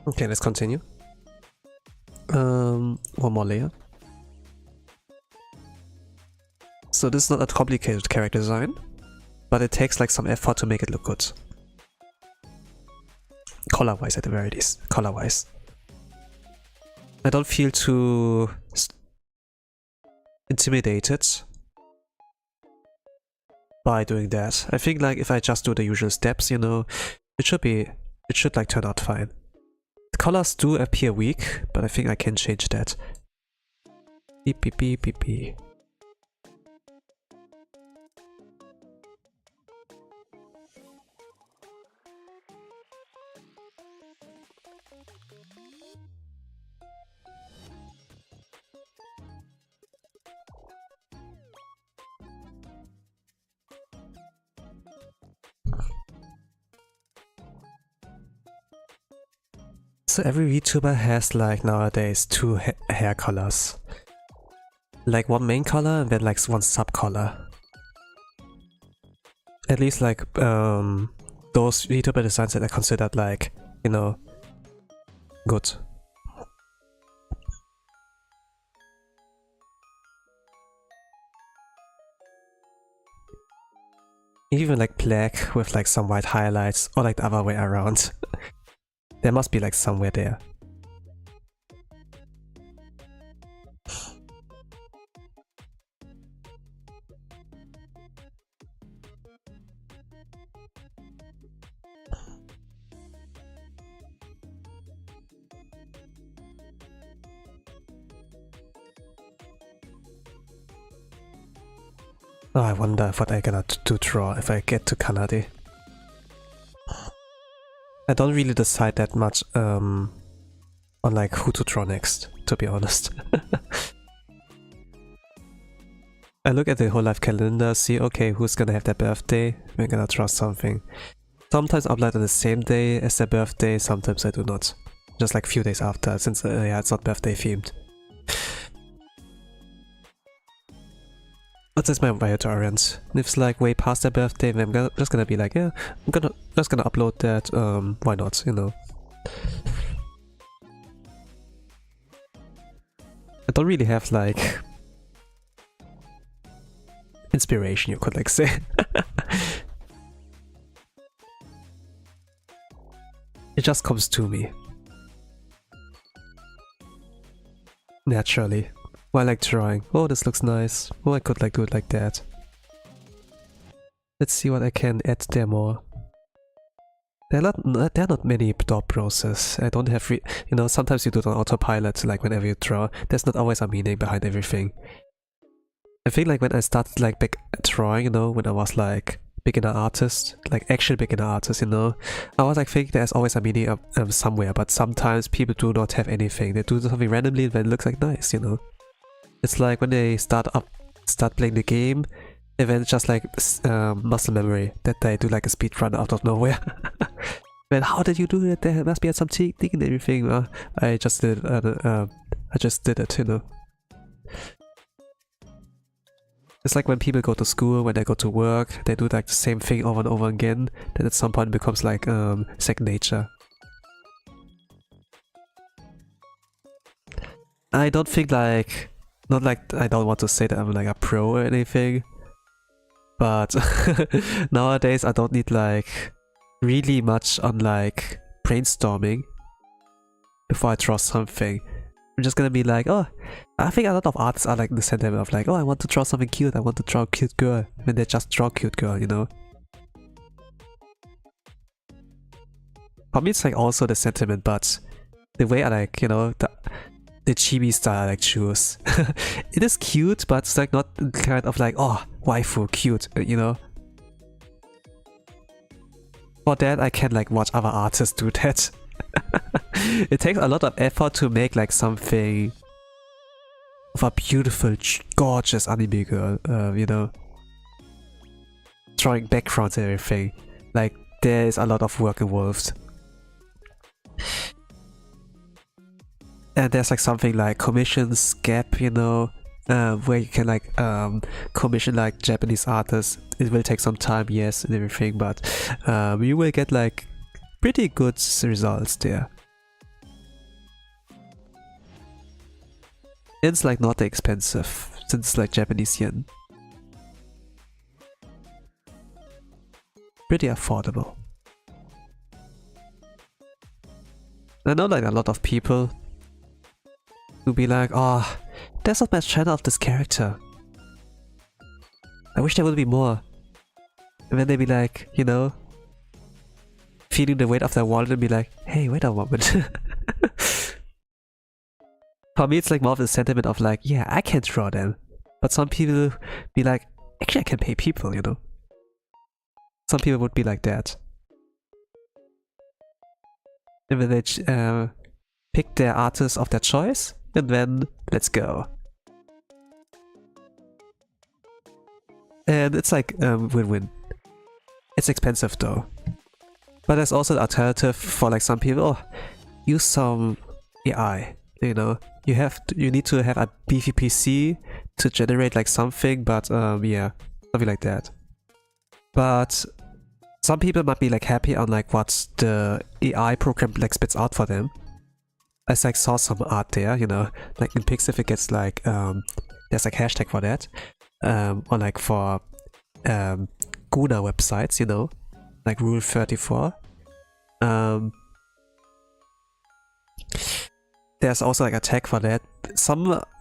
Okay, let's continue. One more layer. So this is not a complicated character design, but it takes like some effort to make it look good. Color-wise at the very least. Color-wise. I don't feel too intimidated by doing that. I think like if I just do the usual steps, you know, it should like turn out fine. The colors do appear weak, but I think I can change that. Beep beep beep beep beep. So every VTuber has like nowadays two hair colors. Like one main color and then like one sub color. At least like those VTuber designs that are considered like, you know, good. Even like black with like some white highlights or like the other way around. There must be like somewhere there. Oh, I wonder what I'm gonna do draw if I get to Kanade. I don't really decide that much on like who to draw next, to be honest. I look at the Hololive calendar, see okay who's gonna have their birthday, we're gonna draw something. Sometimes I upload on the same day as their birthday, sometimes I do not. Just like a few days after, since yeah, it's not birthday themed. But that's my way to orient. If it's like way past their birthday, then I'm just gonna be like, yeah, I'm just gonna upload that, why not, you know. I don't really have like inspiration, you could like say. It just comes to me. Naturally. Well, I like drawing. Oh, this looks nice. Oh, I could like do it like that. Let's see what I can add there more. There are not many thought process. I don't have, you know, sometimes you do it on autopilot, like whenever you draw. There's not always a meaning behind everything. I feel like when I started like back drawing, you know, when I was like beginner artist, like actual beginner artist, you know, I was like thinking there's always a meaning somewhere, but sometimes people do not have anything. They do something randomly and then it looks like nice, you know. It's like when they start playing the game, and then it's just like muscle memory that they do like a speed run out of nowhere. Man, how did you do it? There must be some technique and everything. I just did. I just did it, you know. It's like when people go to school, when they go to work, they do like the same thing over and over again. Then at some point it becomes like second nature. I don't think like. Not like I don't want to say that I'm like a pro or anything, but nowadays I don't need like really much on like brainstorming before I draw something. I'm just gonna be like, oh, I think a lot of artists are like the sentiment of like, oh, I want to draw something cute, I want to draw a cute girl, when they just draw cute girl, you know. For me it's like also the sentiment, but the way I like, you know, the chibi style I like choose. It is cute, but it's like not kind of like, oh, waifu, cute, you know. For that I can like watch other artists do that. It takes a lot of effort to make like something of a beautiful, gorgeous anime girl, you know. Drawing backgrounds and everything. Like there is a lot of work involved. And there's like something like commissions gap, you know, where you can like commission like Japanese artists. It will take some time, yes, and everything, but you will get like pretty good results there. It's like not expensive, since it's like Japanese yen. Pretty affordable. I know like a lot of people to be like, oh, there's not much channel of this character. I wish there would be more. And then they'd be like, you know, feeling the weight of their wallet and be like, hey, wait a moment. For me, it's like more of the sentiment of like, yeah, I can draw them. But some people be like, actually, I can pay people, you know. Some people would be like that. And then they pick their artist of their choice. And then, let's go. And it's like win-win. It's expensive though. But there's also the alternative for like some people, oh, use some AI, you know. You need to have a beefy PC to generate like something, but yeah, something like that. But some people might be like happy on like what the AI program like spits out for them. I like saw some art there, you know, like in Pixiv it gets like there's like hashtag for that, or like for Guna websites, you know, like Rule 34. There's also like a tag for that.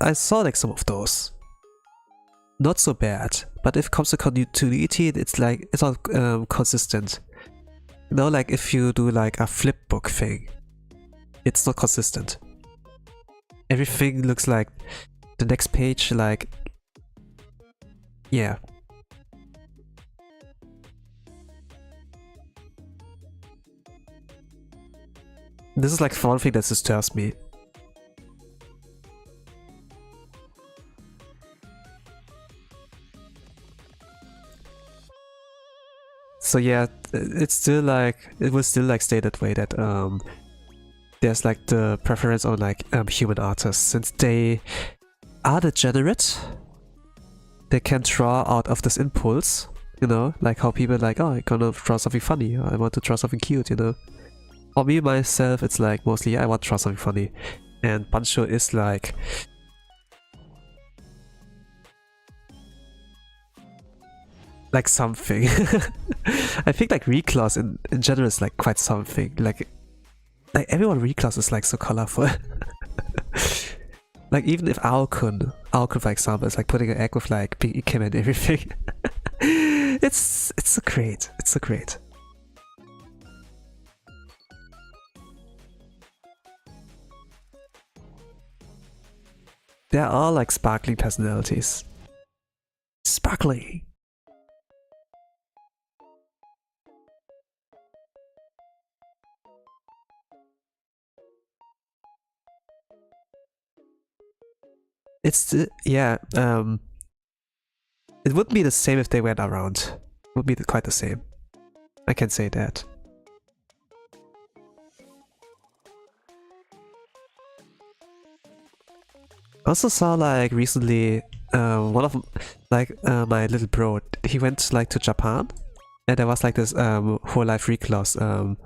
I saw like some of those. Not so bad, but if it comes to continuity, it's like it's all consistent. You know, like if you do like a flipbook thing, it's not consistent. Everything looks like the next page, like yeah. This is like one thing that disturbs me. So yeah, it will still like stay that way, that there's like the preference on like human artists, since they are degenerate. They can draw out of this impulse, you know, like how people like, oh, I'm gonna draw something funny, or I want to draw something cute, you know. For me myself, it's like mostly I want to draw something funny, and Bancho is like something. I think like Regloss in general is like quite something. Like everyone Regloss is like so colorful. Like even if Aokun for example is like putting an egg with like big Ikem and everything. it's so great. It's so great. There are like sparkling personalities. Sparkling. Yeah, it wouldn't be the same if they went around. It would be quite the same. I can say that. I also saw like recently one of like my little bro, he went like to Japan, and there was like this Hololive Regloss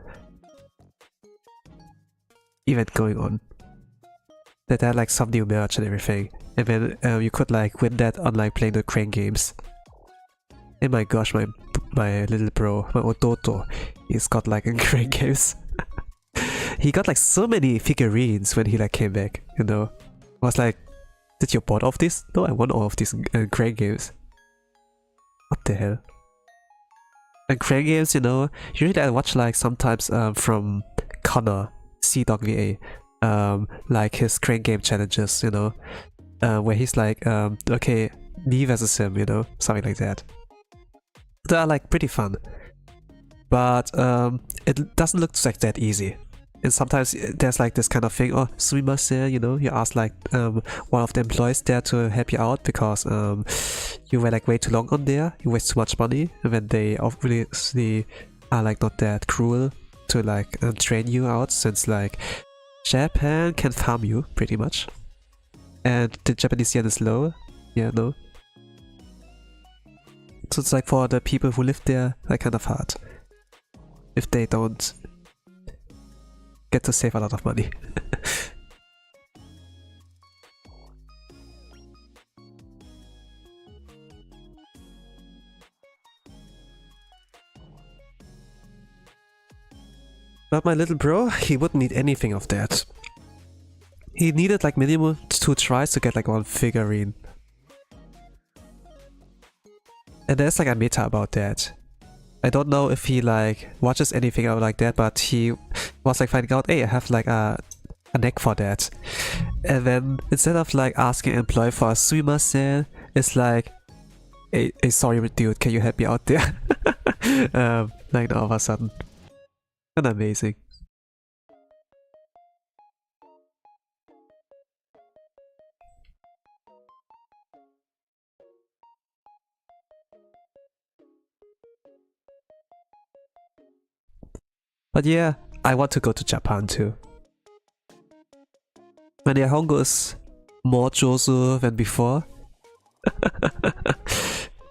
event going on. That had like some new merch and everything, and then you could like win that on like playing the crane games. And my gosh, my little bro, my Ototo, he's got like in crane games. He got like so many figurines when he like came back, you know. I was like, did you bought all of this? No, I won all of these crane games. What the hell? And crane games, you know, usually I watch like sometimes from Connor, C.VA. Like his crane game challenges, you know, where he's like, okay, me versus him, you know, something like that. They are like pretty fun, but it doesn't look like that easy. And sometimes there's like this kind of thing, oh, sumimasen, you know, you ask like one of the employees there to help you out because you were like way too long on there, you waste too much money, and then they obviously are like not that cruel to like train you out, since like Japan can farm you pretty much, and the Japanese yen is low. Yeah, no. So it's like for the people who live there, like kind of hard if they don't get to save a lot of money. But my little bro, he wouldn't need anything of that. He needed like minimum 2 tries to get like one figurine. And there's like a meta about that. I don't know if he like watches anything out like that, but he was like finding out, hey, I have like a neck for that. And then instead of like asking an employee for a sumimasen, it's like, hey, sorry dude, can you help me out there? Like all of a sudden. Kinda amazing. But yeah, I want to go to Japan too. When Nihongo is more Joso than before.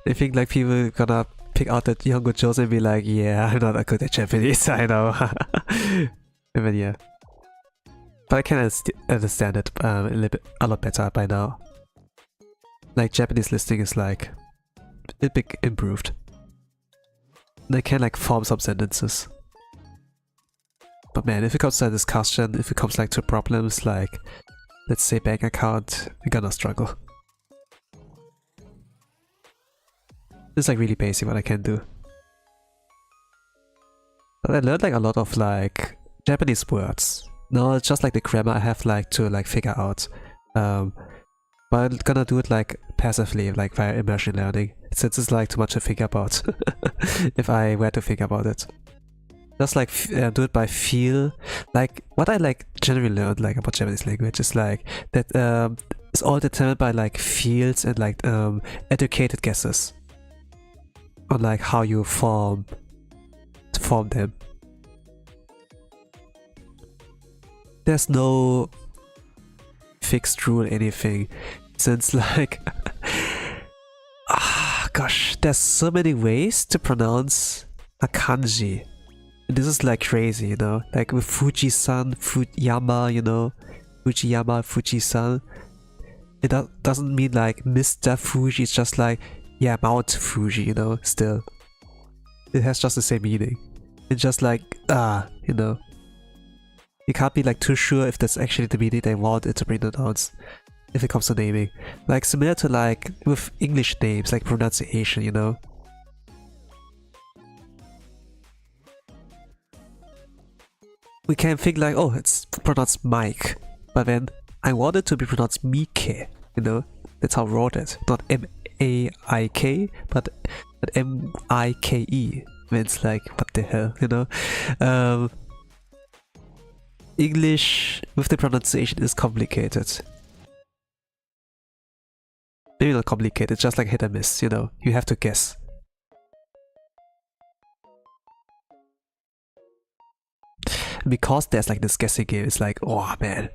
I think like people gonna pick out the Nihongo Joso and be like, yeah, I'm not that good at Japanese, I know. And then yeah. But I can understand it a lot better by now. Like Japanese listening is like a bit improved. They can like form some sentences. But man, if it comes to a discussion, if it comes like to problems like, let's say bank account, we're gonna struggle. It's like really basic what I can do. But I learned like a lot of like Japanese words. No, it's just like the grammar I have like to like figure out. But I'm gonna do it like passively, like via immersion learning, since it's like too much to think about. If I were to think about it. Just like do it by feel. Like what I like generally learned like about Japanese language is like that it's all determined by like feels and like educated guesses on like how you form them. There's no fixed rule anything, since like gosh, there's so many ways to pronounce a kanji. And this is like crazy, you know, like with Fuji-san, Fujiyama, you know, Fujiyama, Fuji-san. It doesn't mean like Mr. Fuji, it's just like, yeah, Mount Fuji, you know, still. It has just the same meaning. It's just like, you know. You can't be like too sure if that's actually the meaning they want it to be pronounced if it comes to naming. Like similar to like with English names, like pronunciation, you know. We can think like, oh, it's pronounced Mike, but then I want it to be pronounced Mike, you know? That's how I wrote it. Not M-A-I-K, but M-I-K-E. When it's like, what the hell, you know? English with the pronunciation is complicated. Maybe not complicated, just like hit and miss, you know? You have to guess. Because there's like this guessing game, it's like, oh man.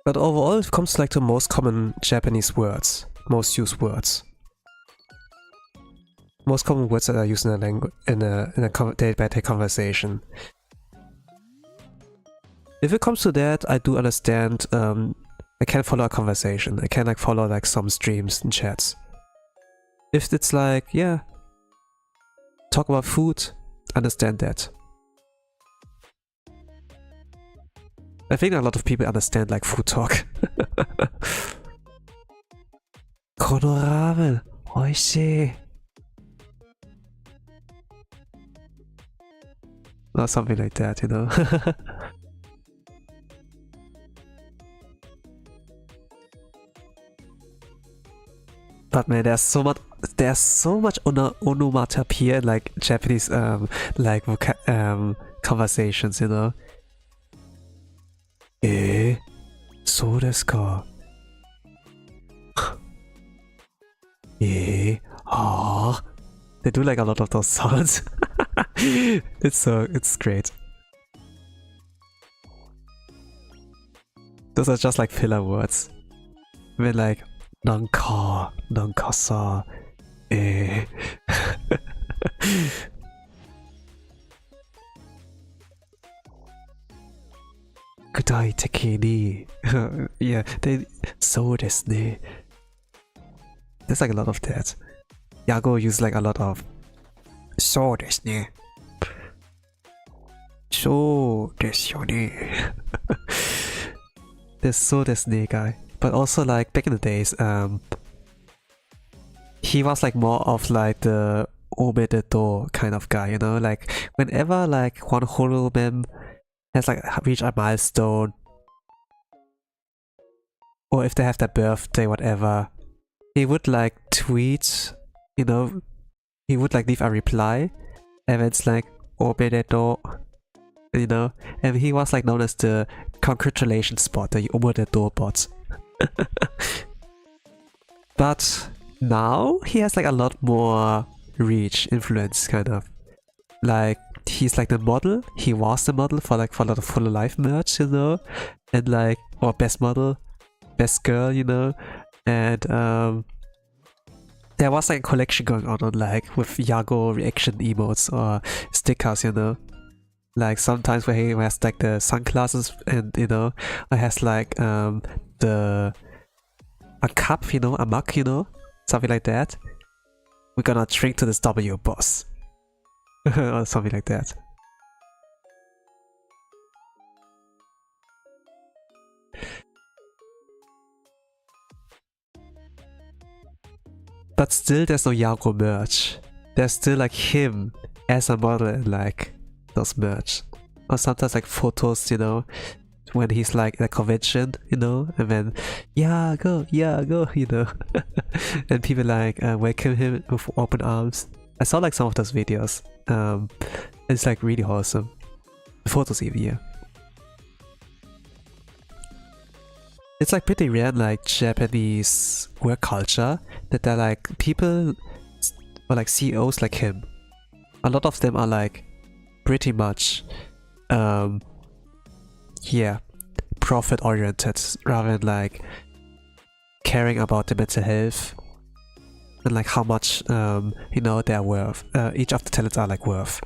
But overall, it comes like to most common Japanese words, most used words. Most common words that are used in a language in a day-by-day conversation. If it comes to that, I do understand. I can follow a conversation. I can like follow like some streams and chats. If it's like, yeah, talk about food, understand that. I think a lot of people understand like food talk. Kono ramen, oishii. Or something like that, you know. But man, there's so much onomatopoeia in like Japanese like conversations, you know. そうですか。They do like a lot of those sounds. It's great. Those are just like filler words. We're like, なんかさ、具体的に yeah, so ですね. There's like a lot of that. Yago use like a lot of そうですね. そうですよね. There's そうですね guy. But also like back in the days, he was like more of like the omedeto kind of guy, you know? Like whenever like one holo mem has like reached a milestone, or if they have their birthday, whatever, he would like tweet, you know, he would like leave a reply, and it's like omedeto, you know, and he was like known as the congratulations bot, the omedeto bot. But now he has like a lot more reach, influence, kind of. Like, he's like the model, he was the model for a lot of Hololive merch, you know, and like, or best model, best girl, you know, and there was like a collection going on like with Yago reaction emotes or stickers, you know, like sometimes where he has like the sunglasses and, you know, or has like a cup, you know, a mug, you know, something like that. We're gonna drink to this W boss. Or something like that. But still there's no Yago merch. There's still like him as a model and like those merch. Or sometimes like photos, you know, when he's like at a convention, you know, and then Yago, you know. And people like welcome him with open arms. I saw like some of those videos. It's like really wholesome. The photos even, yeah. It's like pretty rare in like Japanese work culture that they're like people or like CEOs like him. A lot of them are like pretty much yeah, profit oriented rather than like caring about the mental health and like how much you know, they're worth. Each of the talents are like worth.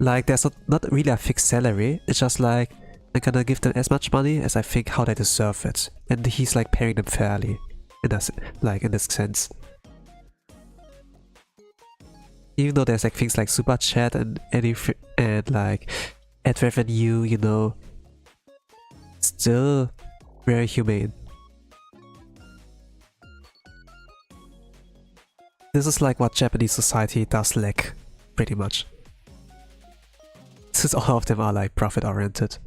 Like there's not really a fixed salary, it's just like I'm gonna give them as much money as I think how they deserve it, and he's like paying them fairly in this, like in this sense. Even though there's like things like super chat and like ad revenue, you know, still very humane. This is like what Japanese society does lack, pretty much. Since all of them are like profit oriented.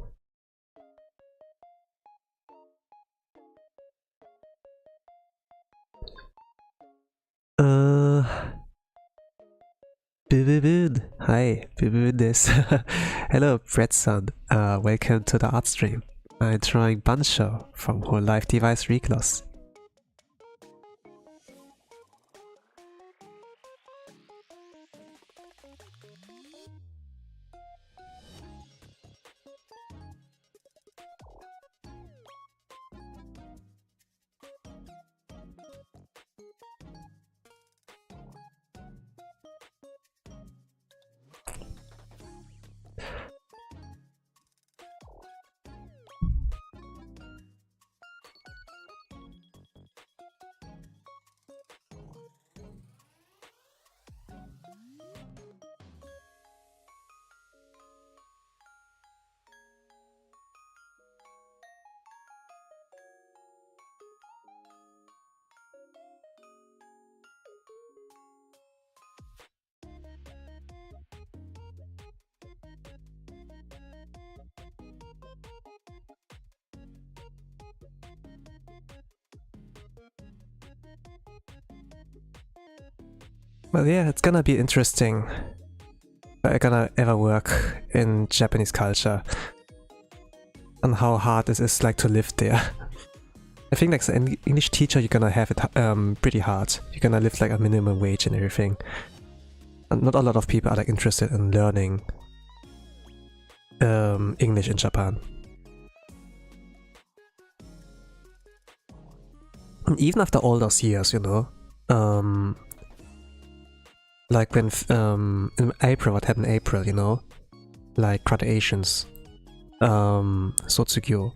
Boo-boo-boon. Hi, boo-boo-boon this. Hello, Fredson. Welcome to the art stream. I'm trying Bancho from Hololive device Regloss. Well, yeah, it's gonna be interesting if I'm gonna ever work in Japanese culture and how hard it is like to live there. I think like as an English teacher, you're gonna have it pretty hard. You're gonna live like a minimum wage and everything. And not a lot of people are like interested in learning English in Japan. And even after all those years, you know, like when in April, what happened in April, you know, like graduations, Sotsugyo,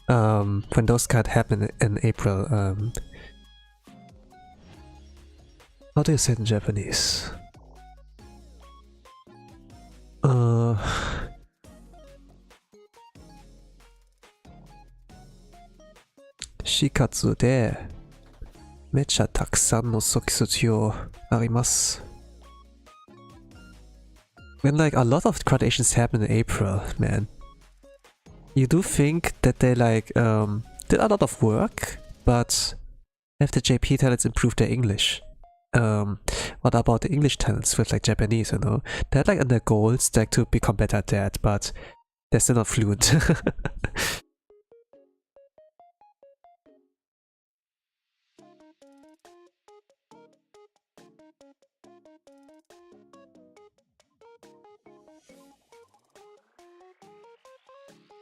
when those kind happen in April, how do you say it in Japanese? Shikatsu でめっちゃたくさんの卒業あります。When like a lot of graduations happen in April, man. you do think that they like did a lot of work, but have the JP talents improved their English? What about the English talents with like Japanese, you know? They're like in their goals like to become better at that, but they're still not fluent.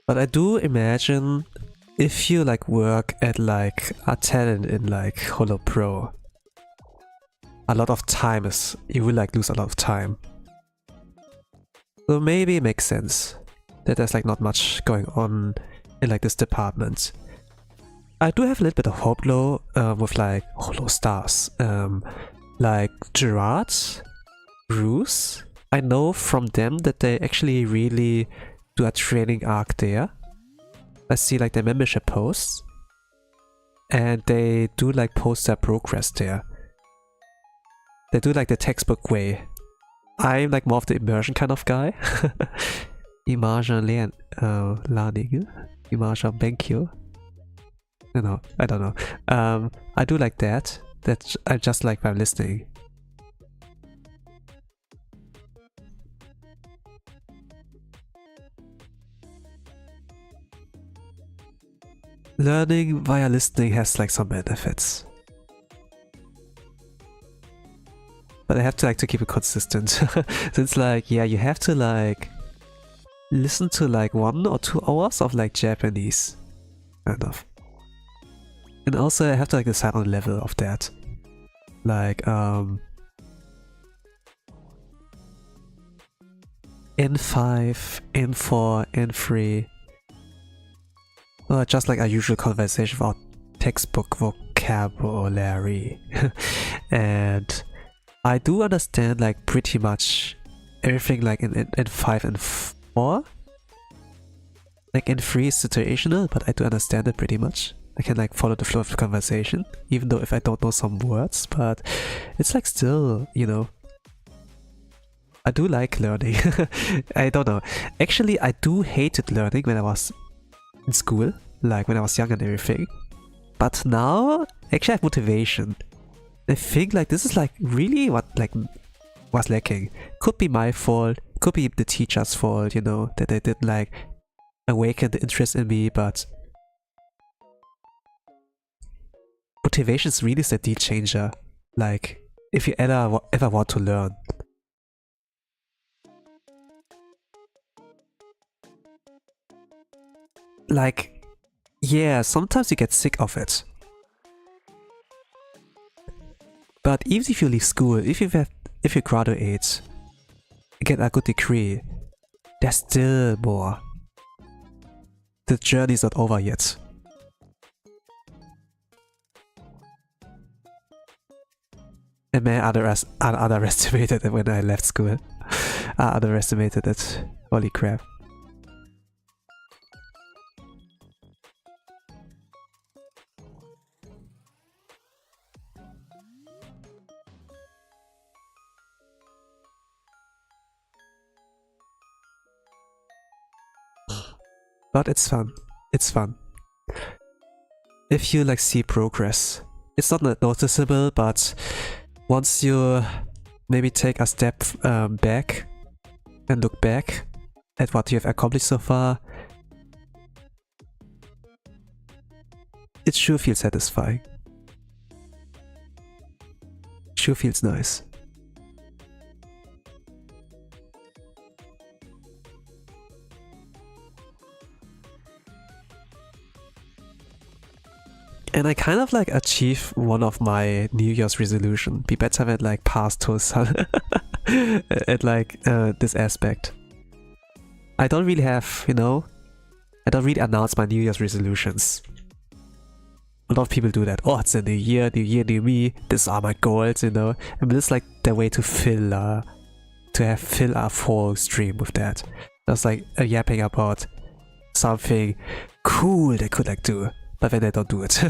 But I do imagine if you like work at like a talent in like Holo Pro, a lot of time is, you will like lose a lot of time. So maybe it makes sense that there's like not much going on in like this department. I do have a little bit of hope though with like Holo stars. Like Gerard, Bruce. I know from them that they actually really do a training arc there. I see like their membership posts. And they do like post their progress there. They do like the textbook way. I'm like more of the immersion kind of guy. Immersion learning. Immersion Bancho. I don't know. I do like that. That I just like by listening. Learning via listening has like some benefits. But I have to like to keep it consistent. So it's like, yeah, you have to like listen to like 1 or 2 hours of like Japanese. Kind of. And also I have to like decide on the level of that. Like N5, N4, N3. Just like a usual conversation about textbook vocabulary. And I do understand like pretty much everything like in 5 and 4. Like in 3 is situational, but I do understand it pretty much. I can like follow the flow of the conversation, even though if I don't know some words, but it's like still, you know. I do like learning. I don't know. Actually, I do hated learning when I was in school, like when I was young and everything. But now, actually I have motivation. I think like this is like really what like was lacking. Could be my fault, could be the teacher's fault, you know, that they didn't like awaken the interest in me, but motivation is really the deal changer. Like, if you ever want to learn. Like, yeah, sometimes you get sick of it. But even if you leave school, if you graduate, get a good degree, there's still more. The journey's not over yet. And man, I underestimated it when I left school. I underestimated it. Holy crap. But it's fun. It's fun. If you like see progress. It's not noticeable, but once you maybe take a step back and look back at what you have accomplished so far, it sure feels satisfying. Sure feels nice. And I kind of like achieve one of my New Year's resolution. Be better at like past Tosan at like this aspect. I don't really have, you know, I don't really announce my New Year's resolutions. A lot of people do that. Oh, it's a new year, new me. These are my goals, you know. I mean, it's like the way to fill a full stream with that. Just like yapping about something cool they could like do. But then they don't do it.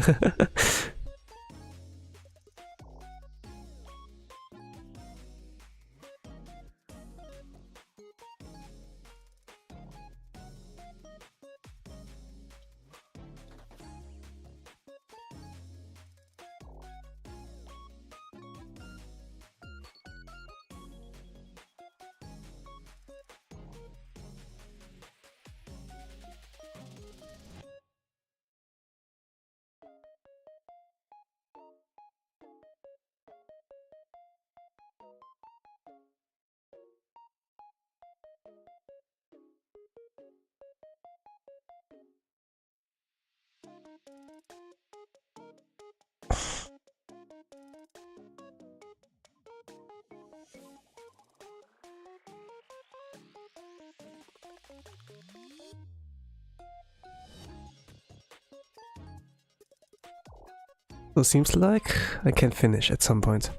So seems like I can finish at some point.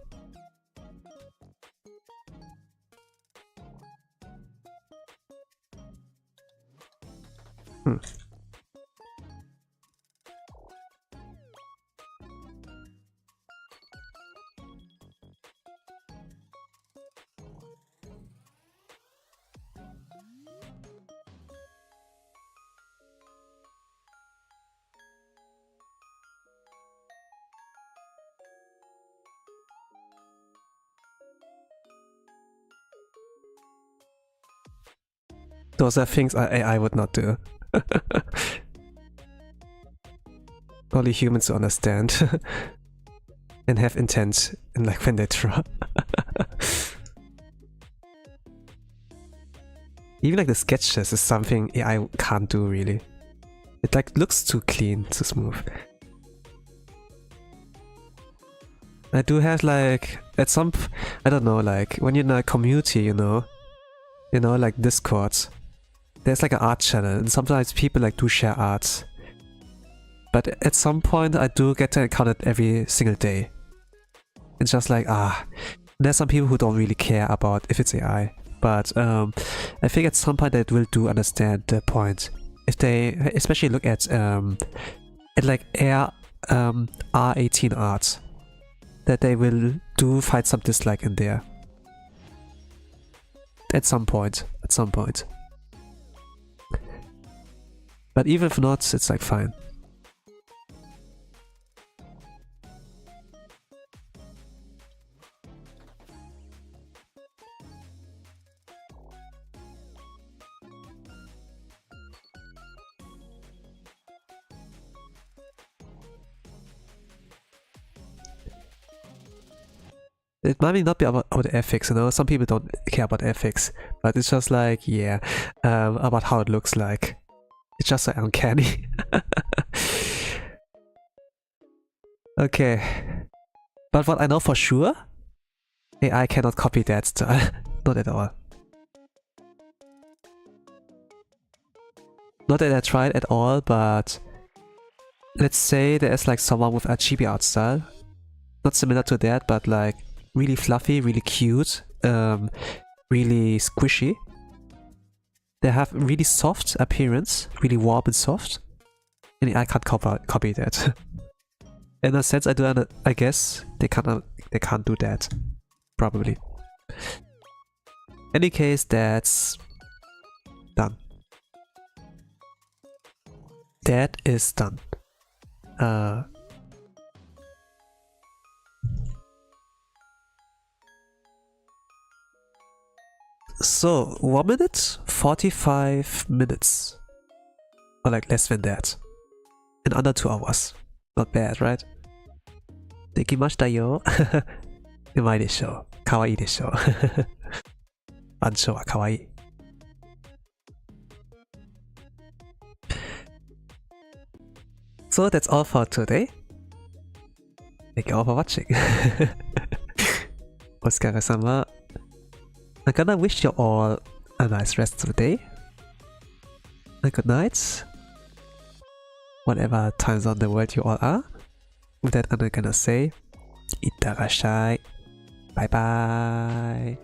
Those are things AI would not do. Only humans understand and have intent in like when they draw. Even like the sketches is something AI can't do really. It like looks too clean, too smooth. I do have like at some I don't know, like when you're in a community, you know like Discord, there's like an art channel and sometimes people like do share art. But at some point I do get to encounter it every single day. It's just like there's some people who don't really care about if it's AI. But I think at some point they will do understand the point. If they especially look at like R18 art, that they will do find some dislike in there. At some point. But even if not, it's like fine. It might not be about ethics, you know, some people don't care about ethics, but it's just like, yeah, about how it looks like. It's just so uncanny. Okay. But what I know for sure, AI cannot copy that style. Not at all. Not that I tried at all, but let's say there's like someone with a chibi art style. Not similar to that, but like really fluffy, really cute, really squishy. They have really soft appearance, really warm and soft. And I can't copy that. In a sense, I guess they can't do that. Probably. Any case, that's done. That is done. So, 1 minute, 45 minutes. Or like less than that. In under 2 hours. Not bad, right? Dekimashita yo. Umai desho. Kawaii desho. Bancho wa kawaii. So that's all for today. Thank you all for watching. Otsukare-sama. I'm gonna wish you all a nice rest of the day. A good night. Whatever time zone the world you all are. With that, I'm gonna say, ittarashai. Bye bye.